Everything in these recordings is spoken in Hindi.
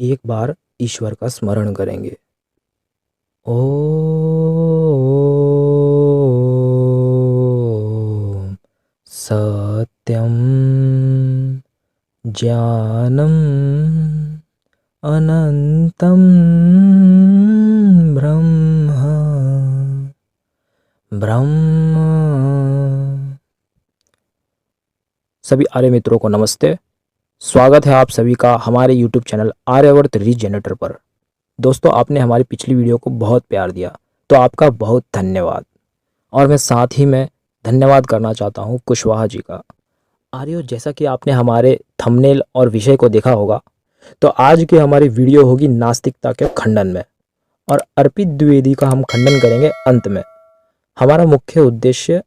एक बार ईश्वर का स्मरण करेंगे। ओम सत्यम ज्ञानम अनंतम ब्रह्म। सभी आर्य मित्रों को नमस्ते। स्वागत है आप सभी का हमारे YouTube चैनल आर्यवर्त रीजनरेटर पर। दोस्तों, आपने हमारी पिछली वीडियो को बहुत प्यार दिया, तो आपका बहुत धन्यवाद। और मैं साथ ही में धन्यवाद करना चाहता हूँ कुशवाहा जी का। आर्यो, जैसा कि आपने हमारे थंबनेल और विषय को देखा होगा, तो आज की हमारी वीडियो होगी नास्तिकता के खंडन में, और अर्पित द्विवेदी का हम खंडन करेंगे अंत में। हमारा मुख्य उद्देश्य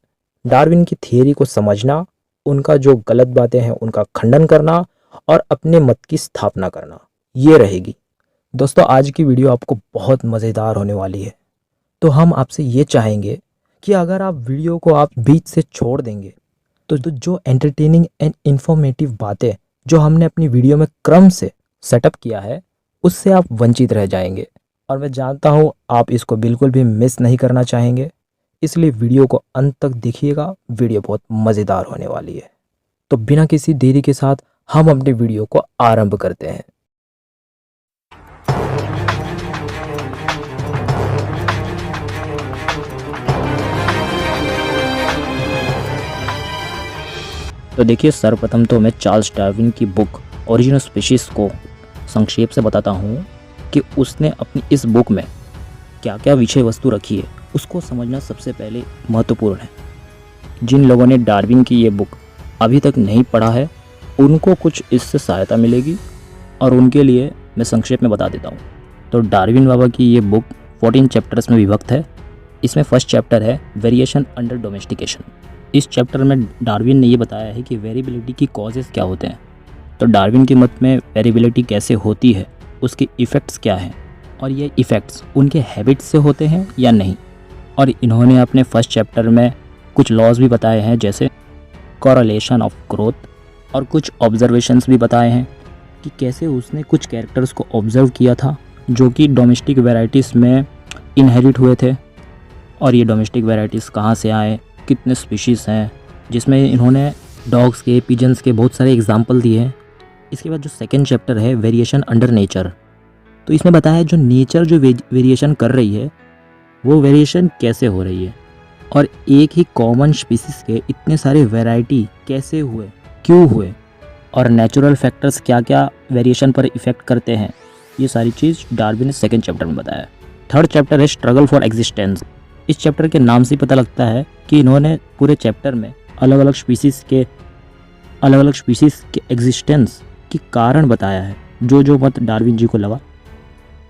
डार्विन की थियरी को समझना, उनका जो गलत बातें हैं उनका खंडन करना और अपने मत की स्थापना करना, ये रहेगी। दोस्तों, आज की वीडियो आपको बहुत मज़ेदार होने वाली है। तो हम आपसे ये चाहेंगे कि अगर आप वीडियो को आप बीच से छोड़ देंगे तो जो एंटरटेनिंग एंड इन्फॉर्मेटिव बातें जो हमने अपनी वीडियो में क्रम से सेटअप किया है, उससे आप वंचित रह जाएंगे। और मैं जानता हूँ आप इसको बिल्कुल भी मिस नहीं करना चाहेंगे, इसलिए वीडियो को अंत तक देखिएगा। वीडियो बहुत मज़ेदार होने वाली है। तो बिना किसी देरी के साथ हम अपनी वीडियो को आरंभ करते हैं। तो देखिए, सर्वप्रथम तो मैं चार्ल्स डार्विन की बुक ओरिजिन ऑफ स्पीशीज को संक्षेप से बताता हूँ कि उसने अपनी इस बुक में क्या क्या विषय वस्तु रखी है, उसको समझना सबसे पहले महत्वपूर्ण है। जिन लोगों ने डार्विन की ये बुक अभी तक नहीं पढ़ा है, उनको कुछ इससे सहायता मिलेगी, और उनके लिए मैं संक्षेप में बता देता हूँ। तो डार्विन बाबा की ये बुक 14 चैप्टर्स में विभक्त है। इसमें फर्स्ट चैप्टर है वेरिएशन अंडर डोमेस्टिकेशन। इस चैप्टर में डार्विन ने ये बताया है कि वेरिएबिलिटी की कॉजेज़ क्या होते हैं। तो डार्विन के मत में वेरिएबिलिटी कैसे होती है, उसके इफ़ेक्ट्स क्या हैं, और ये इफ़ेक्ट्स उनके हैबिट्स से होते हैं या नहीं। और इन्होंने अपने फर्स्ट चैप्टर में कुछ लॉज भी बताए हैं, जैसे कोरिलेशन ऑफ ग्रोथ, और कुछ ऑब्जर्वेशंस भी बताए हैं कि कैसे उसने कुछ कैरेक्टर्स को ऑब्जर्व किया था जो कि डोमेस्टिक वैराइटीज़ में इनहेरिट हुए थे, और ये डोमेस्टिक वैराइटीज़ कहाँ से आए, कितने स्पीशीज़ हैं, जिसमें इन्होंने डॉग्स के, पिजन्स के बहुत सारे एग्जाम्पल दिए हैं। इसके बाद जो सेकेंड चैप्टर है वेरिएशन अंडर नेचर, तो इसमें बताया है जो नेचर जो वेरिएशन कर रही है, वो वेरिएशन कैसे हो रही है, और एक ही कॉमन स्पीसीज़ के इतने सारे वैरायटी कैसे हुए, क्यों हुए, और नेचुरल फैक्टर्स क्या क्या वेरिएशन पर इफ़ेक्ट करते हैं। ये सारी चीज़ डार्विन ने सेकेंड चैप्टर में बताया। थर्ड चैप्टर है स्ट्रगल फॉर एग्जिस्टेंस। इस चैप्टर के नाम से ही पता लगता है कि इन्होंने पूरे चैप्टर में अलग अलग स्पीसीज़ के एग्जिस्टेंस के कारण बताया है, जो मत डार्विन जी को लगा।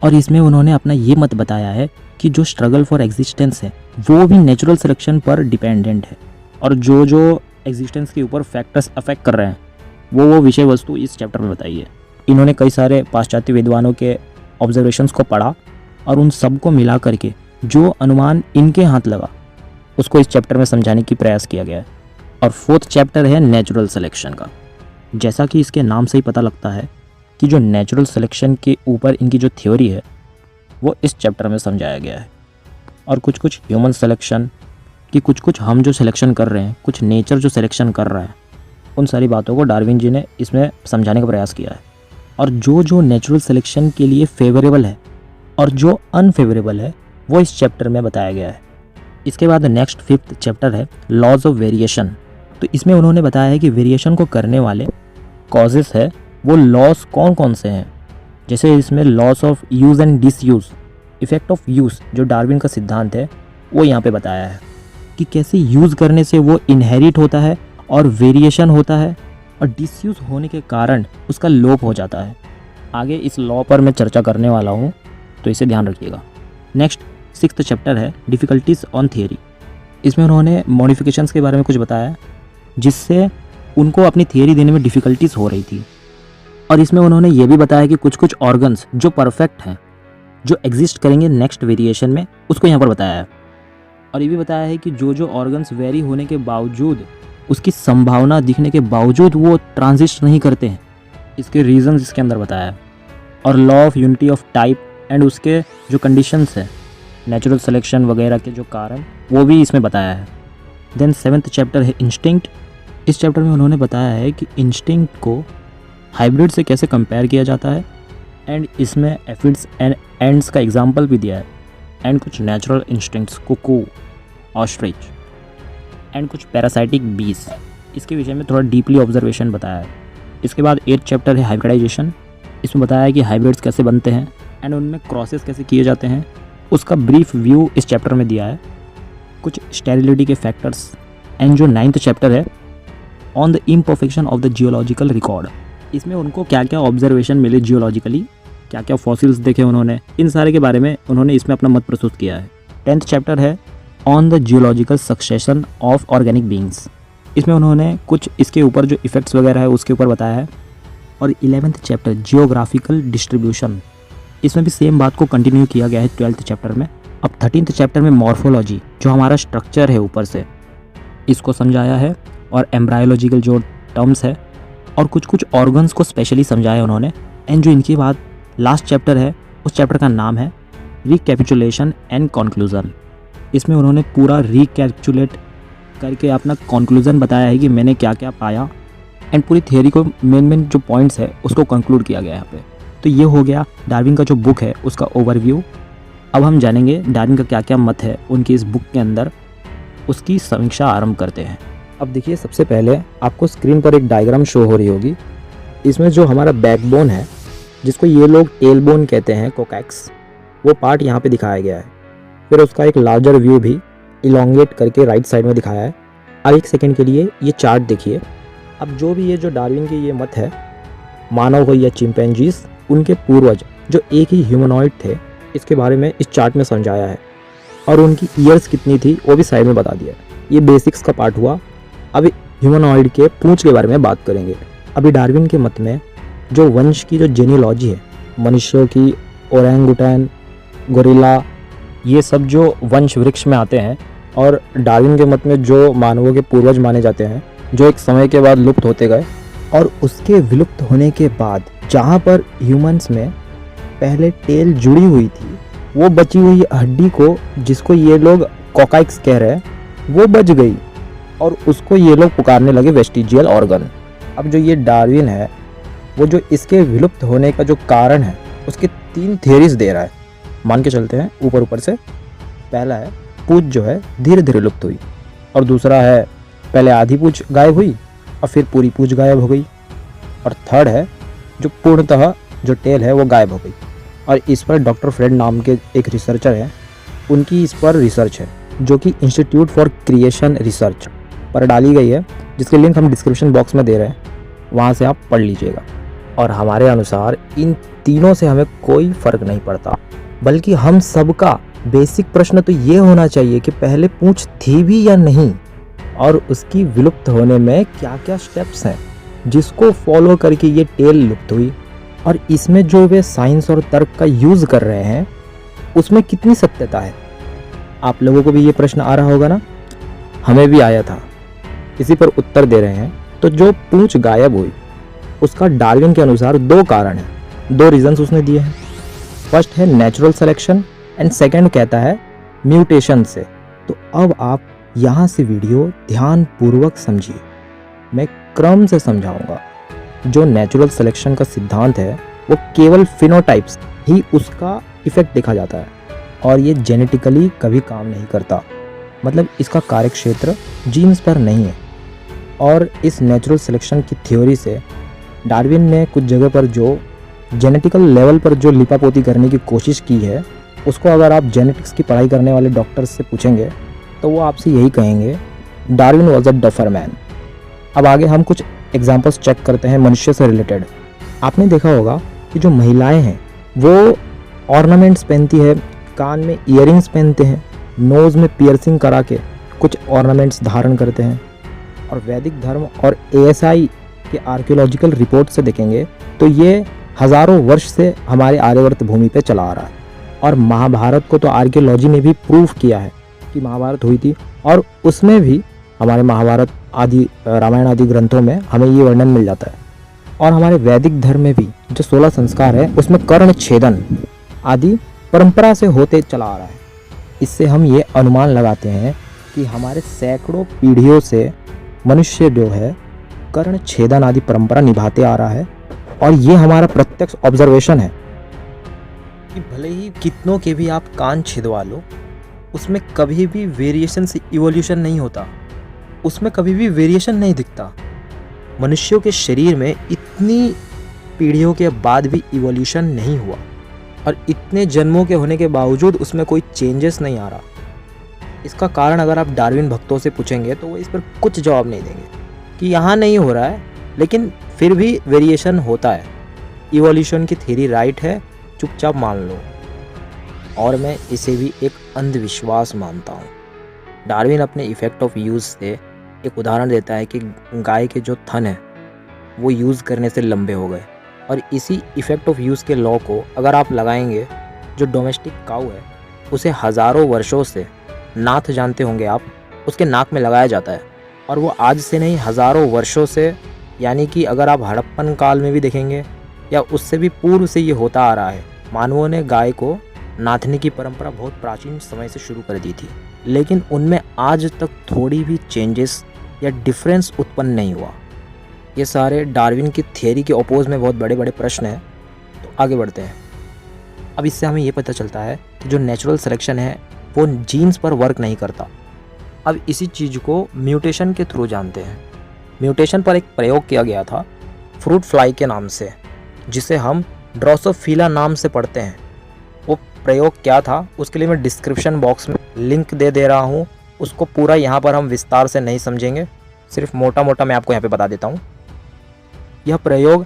और इसमें उन्होंने अपना ये मत बताया है कि जो स्ट्रगल फॉर एग्जिस्टेंस है वो भी नेचुरल सिलेक्शन पर डिपेंडेंट है, और जो एग्जिस्टेंस के ऊपर फैक्टर्स अफेक्ट कर रहे हैं वो विषय वस्तु इस चैप्टर में बताई है। इन्होंने कई सारे पाश्चात्य विद्वानों के ऑब्जर्वेशंस को पढ़ा, और उन सब को मिला करके जो अनुमान इनके हाथ लगा उसको इस चैप्टर में समझाने की प्रयास किया गया है। और फोर्थ चैप्टर है नेचुरल सिलेक्शन का। जैसा कि इसके नाम से ही पता लगता है कि जो नेचुरल सिलेक्शन के ऊपर इनकी जो थ्योरी है वो इस चैप्टर में समझाया गया है। और कुछ ह्यूमन सिलेक्शन कि कुछ हम जो सिलेक्शन कर रहे हैं, कुछ नेचर जो सिलेक्शन कर रहा है, उन सारी बातों को डार्विन जी ने इसमें समझाने का प्रयास किया है। और जो नेचुरल सिलेक्शन के लिए फेवरेबल है और जो अनफेवरेबल है वो इस चैप्टर में बताया गया है। इसके बाद नेक्स्ट फिफ्थ चैप्टर है लॉज ऑफ वेरिएशन। तो इसमें उन्होंने बताया है कि वेरिएशन को करने वाले कॉजेस है वो लॉस कौन कौन से हैं। जैसे इसमें loss of use and disuse, effect of use जो डार्विन का सिद्धांत है वो यहाँ पे बताया है कि कैसे यूज़ करने से वो इनहेरिट होता है और वेरिएशन होता है, और डिसयूज़ होने के कारण उसका लोप हो जाता है। आगे इस लॉ पर मैं चर्चा करने वाला हूँ, तो इसे ध्यान रखिएगा। नेक्स्ट सिक्स्थ चैप्टर है डिफ़िकल्टीज ऑन थियरी। इसमें उन्होंने मॉडिफिकेशंस के बारे में कुछ बताया जिससे उनको अपनी थियरी देने में डिफ़िकल्टीज हो रही थी। और इसमें उन्होंने ये भी बताया कि कुछ ऑर्गन्स जो परफेक्ट हैं, जो एग्जिस्ट करेंगे नेक्स्ट वेरिएशन में, उसको यहाँ पर बताया है। और ये भी बताया है कि जो ऑर्गन्स वेरी होने के बावजूद, उसकी संभावना दिखने के बावजूद वो ट्रांजिस्ट नहीं करते हैं, इसके रीजंस इसके अंदर बताया है। और law of unity of type and उसके जो कंडीशंस है, नेचुरल सिलेक्शन वगैरह के जो कारण, वो भी इसमें बताया है। देन 7th चैप्टर है इंस्टिंक्ट। इस चैप्टर में उन्होंने बताया है कि इंस्टिंक्ट को हाइब्रिड से कैसे कंपेयर किया जाता है, एंड इसमें एफिड्स एंड एंड्स का एग्जाम्पल भी दिया है, एंड कुछ natural instincts, cuckoo, ostrich, and कुछ पैरासाइटिक बीज, इसके विषय में थोड़ा डीपली ऑब्जर्वेशन बताया है। इसके बाद 8th चैप्टर है हाइब्रिडाइजेशन। इसमें बताया है कि हाइब्रिड्स कैसे बनते हैं एंड उनमें क्रॉसेस कैसे किए जाते हैं, उसका ब्रीफ व्यू इस चैप्टर में दिया है। कुछ स्टेरिलिटी के फैक्टर्स, एंड जो 9th चैप्टर है on the imperfection of the geological record, इसमें उनको क्या क्या ऑब्जर्वेशन मिले जियोलॉजिकली, क्या क्या फॉसिल्स देखे उन्होंने, इन सारे के बारे में उन्होंने इसमें अपना मत प्रस्तुत किया है। 10th चैप्टर है on the geological succession of organic beings. इसमें उन्होंने कुछ इसके ऊपर जो इफ़ेक्ट्स वगैरह है उसके ऊपर बताया है। और 11th चैप्टर जियोग्राफिकल डिस्ट्रीब्यूशन, इसमें भी सेम बात को कंटिन्यू किया गया है 12th चैप्टर में। अब 13th चैप्टर में मॉर्फोलॉजी, जो हमारा स्ट्रक्चर है ऊपर से, इसको समझाया है, और एम्ब्रायोलॉजिकल जो टर्म्स है और कुछ कुछ ऑर्गन्स को स्पेशली समझाया उन्होंने। एंड जो इनके बाद लास्ट चैप्टर है, उस चैप्टर का नाम है रिकैपिचुलेशन एंड कंक्लूजन। इसमें उन्होंने पूरा रिकैपिचुलेट करके अपना कंक्लूजन बताया है कि मैंने क्या क्या पाया, एंड पूरी थियोरी को मेन जो पॉइंट्स है उसको कंक्लूड किया गया है यहाँ पे। तो ये हो गया डार्विन का जो बुक है उसका ओवरव्यू। अब हम जानेंगे डार्विन का क्या क्या मत है उनकी इस बुक के अंदर, उसकी समीक्षा आरंभ करते हैं। अब देखिए, सबसे पहले आपको स्क्रीन पर एक डायग्राम शो हो रही होगी। इसमें जो हमारा बैकबोन है, जिसको ये लोग टेलबोन कहते हैं, कोकैक्स, वो पार्ट यहाँ पे दिखाया गया है। फिर उसका एक लार्जर व्यू भी इलोंगेट करके राइट साइड में दिखाया है। अब एक सेकंड के लिए ये चार्ट देखिए। अब जो भी ये जो डार्विन की ये मत है, मानव हो या चिंपैंजीज, उनके पूर्वज जो एक ही ह्यूमनॉइड थे, इसके बारे में इस चार्ट में समझाया है, और उनकी ईयर्स कितनी थी वो भी साइड में बता दिया है। ये बेसिक्स का पार्ट हुआ। अभी ह्यूमनॉइड के पूंछ के बारे में बात करेंगे। अभी डार्विन के मत में जो वंश की जो जेनियोलॉजी है, मनुष्यों की, ओरंगुटैन, गोरिल्ला, ये सब जो वंश वृक्ष में आते हैं, और डार्विन के मत में जो मानवों के पूर्वज माने जाते हैं, जो एक समय के बाद लुप्त होते गए, और उसके विलुप्त होने के बाद जहाँ पर ह्यूमंस में पहले टेल जुड़ी हुई थी, वो बची हुई हड्डी को, जिसको ये लोग कोकाइक्स कह रहे हैं, वो बच गई, और उसको ये लोग पुकारने लगे वेस्टिजियल ऑर्गन। अब जो ये डार्विन है, वो जो इसके विलुप्त होने का जो कारण है, उसके 3 थियरीज दे रहा है। मान के चलते हैं ऊपर ऊपर से। पहला है पूंछ जो है धीरे धीरे लुप्त हुई, और दूसरा है पहले आधी पूंछ गायब हुई और फिर पूरी पूंछ गायब हो गई, और थर्ड है जो पूर्णतः जो टेल है वो गायब हो गई। और इस पर डॉक्टर फ्रेड नाम के एक रिसर्चर हैं, उनकी इस पर रिसर्च है, जो कि इंस्टीट्यूट फॉर क्रिएशन रिसर्च पर डाली गई है, जिसके लिंक हम डिस्क्रिप्शन बॉक्स में दे रहे हैं, वहाँ से आप पढ़ लीजिएगा। और हमारे अनुसार इन तीनों से हमें कोई फ़र्क नहीं पड़ता, बल्कि हम सबका बेसिक प्रश्न तो ये होना चाहिए कि पहले पूंछ थी भी या नहीं, और उसकी विलुप्त होने में क्या क्या स्टेप्स हैं जिसको फॉलो करके ये टेल लुप्त हुई, और इसमें जो वे साइंस और तर्क का यूज़ कर रहे हैं उसमें कितनी सत्यता है। आप लोगों को भी ये प्रश्न आ रहा होगा ना, हमें भी आया था। इसी पर उत्तर दे रहे हैं। तो जो पूंछ गायब हुई, उसका डार्विन के अनुसार 2 कारण हैं, 2 रीजंस उसने दिए हैं। फर्स्ट है नेचुरल सिलेक्शन, एंड सेकंड कहता है म्यूटेशन से। तो अब आप यहाँ से वीडियो ध्यान पूर्वक समझिए, मैं क्रम से समझाऊंगा। जो नेचुरल सिलेक्शन का सिद्धांत है, वो केवल फिनोटाइप्स ही उसका इफेक्ट देखा जाता है, और ये जेनेटिकली कभी काम नहीं करता। मतलब इसका कार्यक्षेत्र जीन्स पर नहीं है। और इस नेचुरल सिलेक्शन की थ्योरी से डार्विन ने कुछ जगह पर जो जेनेटिकल लेवल पर जो लिपापोती करने की कोशिश की है, उसको अगर आप जेनेटिक्स की पढ़ाई करने वाले डॉक्टर्स से पूछेंगे तो वो आपसे यही कहेंगे, Darwin was a duffer man. अब आगे हम कुछ एग्जाम्पल्स चेक करते हैं मनुष्य से रिलेटेड। आपने देखा होगा कि जो महिलाएं हैं वो ऑर्नामेंट्स पहनती है, कान में इयरिंग्स पहनते हैं, नोज़ में पियर्सिंग करा के कुछ ऑर्नामेंट्स धारण करते हैं। और वैदिक धर्म और ASI के आर्कियोलॉजिकल रिपोर्ट से देखेंगे तो ये हज़ारों वर्ष से हमारे आर्यवर्त भूमि पे चला आ रहा है। और महाभारत को तो आर्कियोलॉजी ने भी प्रूफ किया है कि महाभारत हुई थी, और उसमें भी हमारे महाभारत आदि रामायण आदि ग्रंथों में हमें ये वर्णन मिल जाता है। और हमारे वैदिक धर्म में भी जो 16 संस्कार है उसमें कर्ण छेदन आदि परंपरा से होते चला आ रहा है। इससे हम ये अनुमान लगाते हैं कि हमारे सैकड़ों पीढ़ियों से मनुष्य जो है कर्ण छेदन आदि परंपरा निभाते आ रहा है। और ये हमारा प्रत्यक्ष ऑब्जर्वेशन है कि भले ही कितनों के भी आप कान छिदवा लो, उसमें कभी भी वेरिएशन से इवोल्यूशन नहीं होता, उसमें कभी भी वेरिएशन नहीं दिखता। मनुष्यों के शरीर में इतनी पीढ़ियों के बाद भी इवोल्यूशन नहीं हुआ और इतने जन्मों के होने के बावजूद उसमें कोई चेंजेस नहीं आ रहा। इसका कारण अगर आप डार्विन भक्तों से पूछेंगे तो वो इस पर कुछ जवाब नहीं देंगे कि यहाँ नहीं हो रहा है, लेकिन फिर भी वेरिएशन होता है। इवोल्यूशन की थ्योरी राइट है, चुपचाप मान लो। और मैं इसे भी एक अंधविश्वास मानता हूँ। डार्विन अपने इफेक्ट ऑफ यूज़ से एक उदाहरण देता है कि गाय के जो थन है वो यूज़ करने से लंबे हो गए, और इसी इफेक्ट ऑफ यूज़ के लॉ को अगर आप लगाएंगे, जो डोमेस्टिक काऊ है उसे हज़ारों वर्षों से, नाथ जानते होंगे आप, उसके नाक में लगाया जाता है, और वो आज से नहीं हज़ारों वर्षों से, यानी कि अगर आप हड़प्पन काल में भी देखेंगे या उससे भी पूर्व से ये होता आ रहा है। मानवों ने गाय को नाथने की परंपरा बहुत प्राचीन समय से शुरू कर दी थी, लेकिन उनमें आज तक थोड़ी भी चेंजेस या डिफरेंस उत्पन्न नहीं हुआ। ये सारे डार्विन की थियरी के अपोज में बहुत बड़े बड़े प्रश्न हैं। तो आगे बढ़ते हैं। अब इससे हमें ये पता चलता है कि जो नेचुरल सिलेक्शन है वो जीन्स पर वर्क नहीं करता। अब इसी चीज़ को म्यूटेशन के थ्रू जानते हैं। म्यूटेशन पर एक प्रयोग किया गया था फ्रूट फ्लाई के नाम से, जिसे हम ड्रोसोफिला नाम से पढ़ते हैं। वो प्रयोग क्या था उसके लिए मैं डिस्क्रिप्शन बॉक्स में लिंक दे रहा हूँ। उसको पूरा यहाँ पर हम विस्तार से नहीं समझेंगे, सिर्फ मोटा मोटा मैं आपको यहाँ पे बता देता हूँ। यह प्रयोग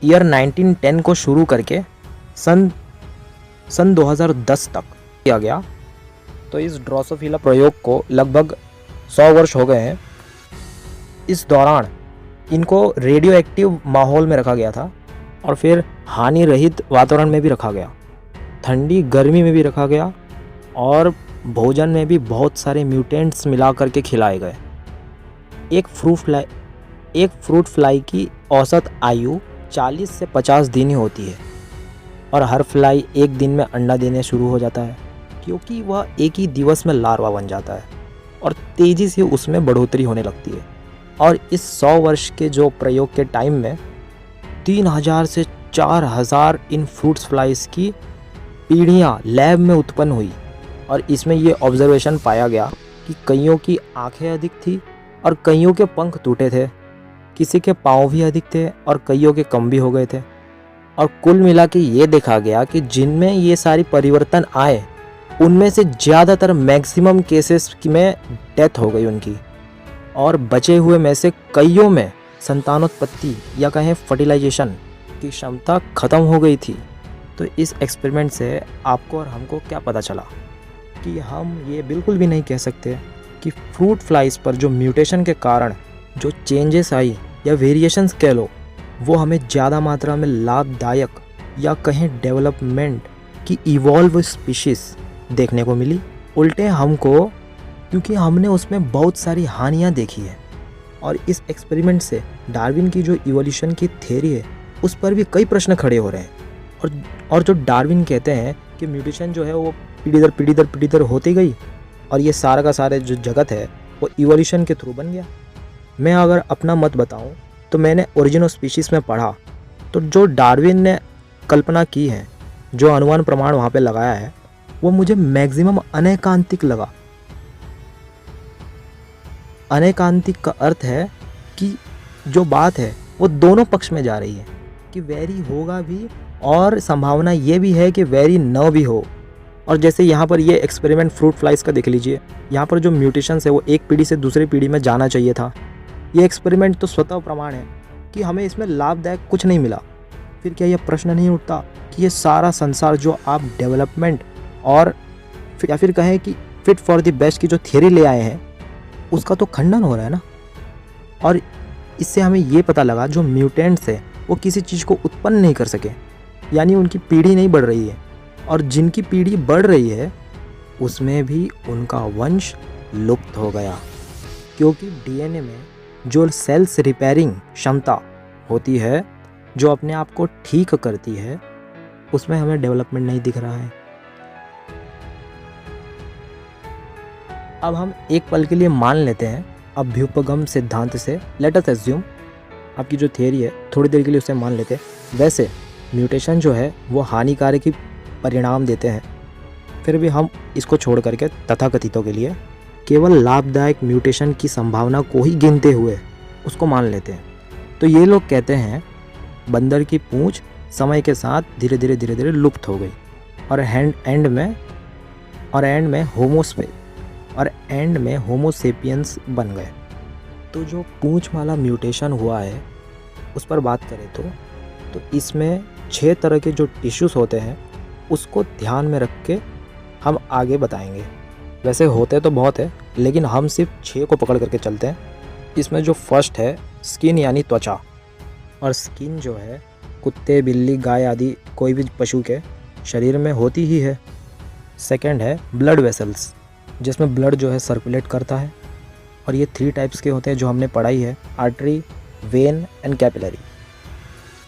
ईयर 1910 को शुरू करके सन 2010 तक किया गया। तो इस ड्रोसोफिला प्रयोग को लगभग 100 वर्ष हो गए हैं। इस दौरान इनको रेडियो एक्टिव माहौल में रखा गया था और फिर हानि रहित वातावरण में भी रखा गया, ठंडी गर्मी में भी रखा गया, और भोजन में भी बहुत सारे म्यूटेंट्स मिला करके खिलाए गए। एक फ्रूट फ्लाई की औसत आयु 40 से 50 दिन ही होती है, और हर फ्लाई एक दिन में अंडा देने शुरू हो जाता है, क्योंकि वह एक ही दिवस में लार्वा बन जाता है और तेज़ी से उसमें बढ़ोतरी होने लगती है। और इस 100 वर्ष के जो प्रयोग के टाइम में 3000 से 4000 इन फ्रूट्स फ्लाइज की पीढ़ियाँ लैब में उत्पन्न हुई, और इसमें ये ऑब्जर्वेशन पाया गया कि कईयों की आंखें अधिक थी और कईयों के पंख टूटे थे, किसी के पाँव भी अधिक थे और कईयों के कम भी हो गए थे। और कुल मिला के ये देखा गया कि जिनमें ये सारी परिवर्तन आए उनमें से ज़्यादातर मैक्सिमम केसेस में डेथ हो गई उनकी, और बचे हुए में से कईयों में संतानोत्पत्ति या कहें फर्टिलाइजेशन की क्षमता ख़त्म हो गई थी। तो इस एक्सपेरिमेंट से आपको और हमको क्या पता चला कि हम ये बिल्कुल भी नहीं कह सकते कि फ्रूट फ्लाइज पर जो म्यूटेशन के कारण जो चेंजेस आई या वेरिएशंस कह लो, वो हमें ज़्यादा मात्रा में लाभदायक या कहें डेवलपमेंट की इवॉल्व स्पीशीज़ देखने को मिली। उल्टे हमको, क्योंकि हमने उसमें बहुत सारी हानियाँ देखी है, और इस एक्सपेरिमेंट से डार्विन की जो इवोल्यूशन की थ्योरी है उस पर भी कई प्रश्न खड़े हो रहे हैं। और जो डार्विन कहते हैं कि म्यूटेशन जो है वो पीढ़ी दर पीढ़ी होती गई और ये सारा का सारे जो जगत है वो इवोल्यूशन के थ्रू बन गया। मैं अगर अपना मत बताऊं तो मैंने ओरिजिन ऑफ स्पीशीज़ में पढ़ा, तो जो डार्विन ने कल्पना की है, जो अनुमान प्रमाण वहाँ पे लगाया है, वो मुझे मैक्सिमम अनैकांतिक लगा। अनैकांतिक का अर्थ है कि जो बात है वो दोनों पक्ष में जा रही है, कि वैरी होगा भी और संभावना ये भी है कि वैरी न भी हो। और जैसे यहाँ पर ये एक्सपेरिमेंट फ्रूट फ्लाइज का देख लीजिए, यहाँ पर जो म्यूटेशंस है वो एक पीढ़ी से दूसरी पीढ़ी में जाना चाहिए था। ये एक्सपेरिमेंट तो स्वतः प्रमाण है कि हमें इसमें लाभदायक कुछ नहीं मिला। फिर क्या यह प्रश्न नहीं उठता कि ये सारा संसार जो आप डेवलपमेंट और या फिर कहें कि फिट फॉर द बेस्ट की जो थियरी ले आए हैं उसका तो खंडन हो रहा है ना। और इससे हमें ये पता लगा जो म्यूटेंट्स है वो किसी चीज़ को उत्पन्न नहीं कर सके, यानी उनकी पीढ़ी नहीं बढ़ रही है, और जिनकी पीढ़ी बढ़ रही है उसमें भी उनका वंश लुप्त हो गया, क्योंकि डीएनए में जो सेल्स रिपेयरिंग क्षमता होती है जो अपने आप को ठीक करती है, उसमें हमें डेवलपमेंट नहीं दिख रहा है। अब हम एक पल के लिए मान लेते हैं अभ्युपगम सिद्धांत से, लेट अस एज्यूम, आपकी जो थियरी है थोड़ी देर के लिए उसे मान लेते हैं। वैसे म्यूटेशन जो है वो हानिकारक ही परिणाम देते हैं, फिर भी हम इसको छोड़ करके तथाकथितों के लिए केवल लाभदायक म्यूटेशन की संभावना को ही गिनते हुए उसको मान लेते हैं। तो ये लोग कहते हैं बंदर की पूंछ समय के साथ धीरे धीरे लुप्त हो गई और एंड में होमोसेपियंस बन गए। तो जो पूंछ वाला म्यूटेशन हुआ है उस पर बात करें तो इसमें 6 तरह के जो टिश्यूज़ होते हैं उसको ध्यान में रख के हम आगे बताएंगे। वैसे होते तो बहुत है, लेकिन हम सिर्फ 6 को पकड़ करके चलते हैं। इसमें जो फर्स्ट है स्किन यानी त्वचा, और स्किन जो है कुत्ते, बिल्ली, गाय आदि कोई भी पशु के शरीर में होती ही है। सेकंड है ब्लड वेसल्स, जिसमें ब्लड जो है सर्कुलेट करता है, और ये 3 टाइप्स के होते हैं जो हमने पढ़ाई है, आर्टरी, वेन एंड कैपिलरी।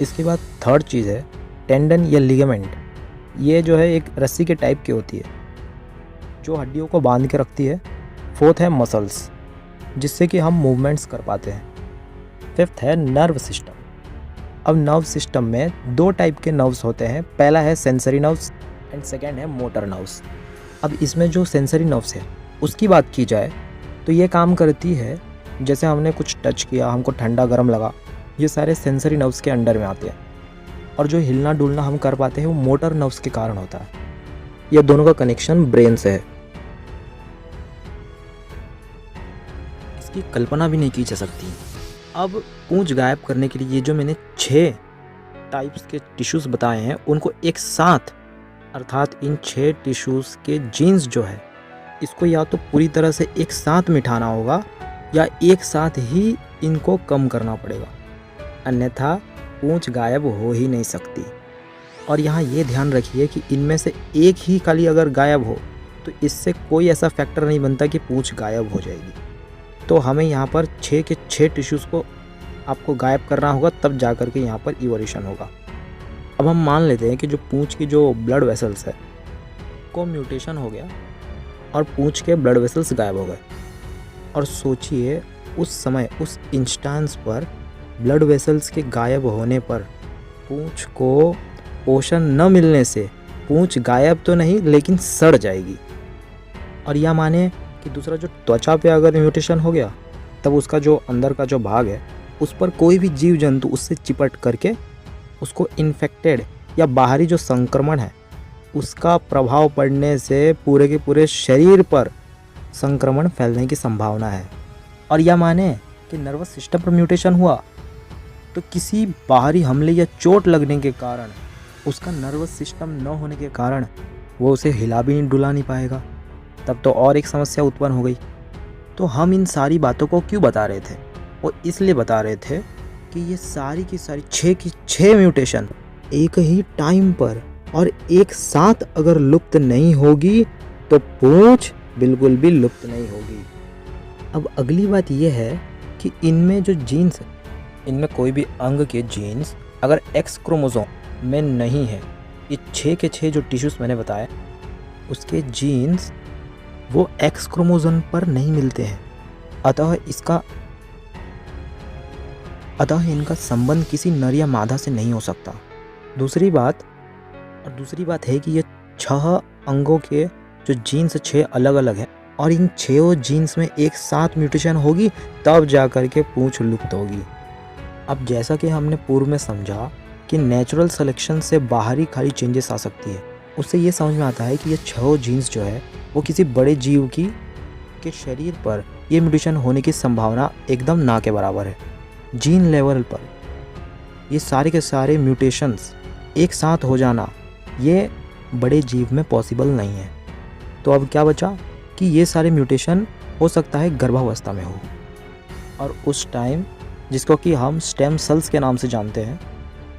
इसके बाद थर्ड चीज़ है टेंडन या लिगामेंट। ये जो है एक रस्सी के टाइप की होती है जो हड्डियों को बांध के रखती है। फोर्थ है मसल्स, जिससे कि हम मूवमेंट्स कर पाते हैं। फिफ्थ है नर्व सिस्टम। अब नर्व सिस्टम में 2 टाइप के नर्व्स होते हैं, पहला है सेंसरी नर्व्स एंड सेकेंड है मोटर नर्व्स। अब इसमें जो सेंसरी नर्व्स है उसकी बात की जाए तो ये काम करती है, जैसे हमने कुछ टच किया, हमको ठंडा गर्म लगा, ये सारे सेंसरी नर्व्स के अंडर में आते हैं। और जो हिलना डुलना हम कर पाते हैं वो मोटर नर्व्स के कारण होता है। ये दोनों का कनेक्शन ब्रेन से है। इसकी कल्पना भी नहीं की जा सकती। अब पूंछ गायब करने के लिए ये जो मैंने 6 टाइप्स के टिश्यूज़ बताए हैं उनको एक साथ, अर्थात इन 6 टिश्यूज़ के जीन्स जो है इसको या तो पूरी तरह से एक साथ मिटाना होगा या एक साथ ही इनको कम करना पड़ेगा, अन्यथा पूंछ गायब हो ही नहीं सकती। और यहाँ ये ध्यान रखिए कि इनमें से एक ही खाली अगर गायब हो तो इससे कोई ऐसा फैक्टर नहीं बनता कि पूंछ गायब हो जाएगी। तो हमें यहाँ पर 6 के 6 टिश्यूज़ को आपको गायब करना होगा, तब जा कर के यहाँ पर इवोल्यूशन होगा। अब हम मान लेते हैं कि जो पूंछ की जो ब्लड वेसल्स है को म्यूटेशन हो गया और पूंछ के ब्लड वेसल्स गायब हो गए। और सोचिए उस समय, उस इंस्टेंस पर ब्लड वेसल्स के गायब होने पर पूंछ को पोषण न मिलने से पूंछ गायब तो नहीं लेकिन सड़ जाएगी। और यह माने कि दूसरा जो त्वचा पे अगर म्यूटेशन हो गया तब उसका जो अंदर का जो भाग है उस पर कोई भी जीव जंतु उससे चिपट करके उसको इन्फेक्टेड या बाहरी जो संक्रमण है उसका प्रभाव पड़ने से पूरे के पूरे शरीर पर संक्रमण फैलने की संभावना है। और यह माने कि नर्वस सिस्टम पर म्यूटेशन हुआ तो किसी बाहरी हमले या चोट लगने के कारण, उसका नर्वस सिस्टम न होने के कारण वो उसे हिला भी नहीं डुला नहीं पाएगा, तब तो और एक समस्या उत्पन्न हो गई। तो हम इन सारी बातों को क्यों बता रहे थे? वो इसलिए बता रहे थे कि ये सारी की सारी 6 की 6 म्यूटेशन एक ही टाइम पर और एक साथ अगर लुप्त नहीं होगी तो पूंछ बिल्कुल भी लुप्त नहीं होगी। अब अगली बात यह है कि इनमें जो जीन्स है, इनमें कोई भी अंग के जीन्स अगर एक्स क्रोमोसोम में नहीं है, ये 6 के 6 जो टिश्यूज़ मैंने बताए उसके जीन्स वो एक्स क्रोमोसोम पर नहीं मिलते हैं, अतः इनका संबंध किसी नर या मादा से नहीं हो सकता। दूसरी बात है कि ये 6 अंगों के जो जीन्स 6 अलग अलग हैं और इन 6 जीन्स में एक साथ म्यूटेशन होगी तब जा कर के पूंछ लुप्त होगी। अब जैसा कि हमने पूर्व में समझा कि नेचुरल सिलेक्शन से बाहरी खाली चेंजेस आ सकती है, उससे ये समझ में आता है कि ये 6 जीन्स जो है वो किसी बड़े जीव के शरीर पर ये म्यूटेशन होने की संभावना एकदम ना के बराबर है। जीन लेवल पर ये सारे के सारे म्यूटेशंस एक साथ हो जाना ये बड़े जीव में पॉसिबल नहीं है। तो अब क्या बचा कि ये सारे म्यूटेशन हो सकता है गर्भावस्था में हो, और उस टाइम जिसको कि हम स्टेम सेल्स के नाम से जानते हैं।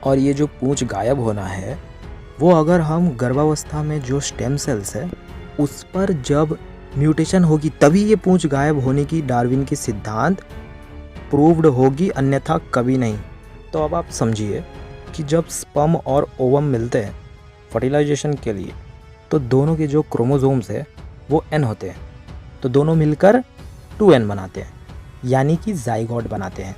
और ये जो पूंछ गायब होना है वो अगर हम गर्भावस्था में जो स्टेम सेल्स है उस पर जब म्यूटेशन होगी तभी ये पूंछ गायब होने की डार्विन की सिद्धांत प्रूव्ड होगी, अन्यथा कभी नहीं। तो अब आप समझिए कि जब स्पर्म और ओवम मिलते हैं फर्टिलाइजेशन के लिए तो दोनों के जो क्रोमोसोम्स है वो n होते हैं, तो दोनों मिलकर 2n बनाते हैं, यानी कि जाइगोट बनाते हैं।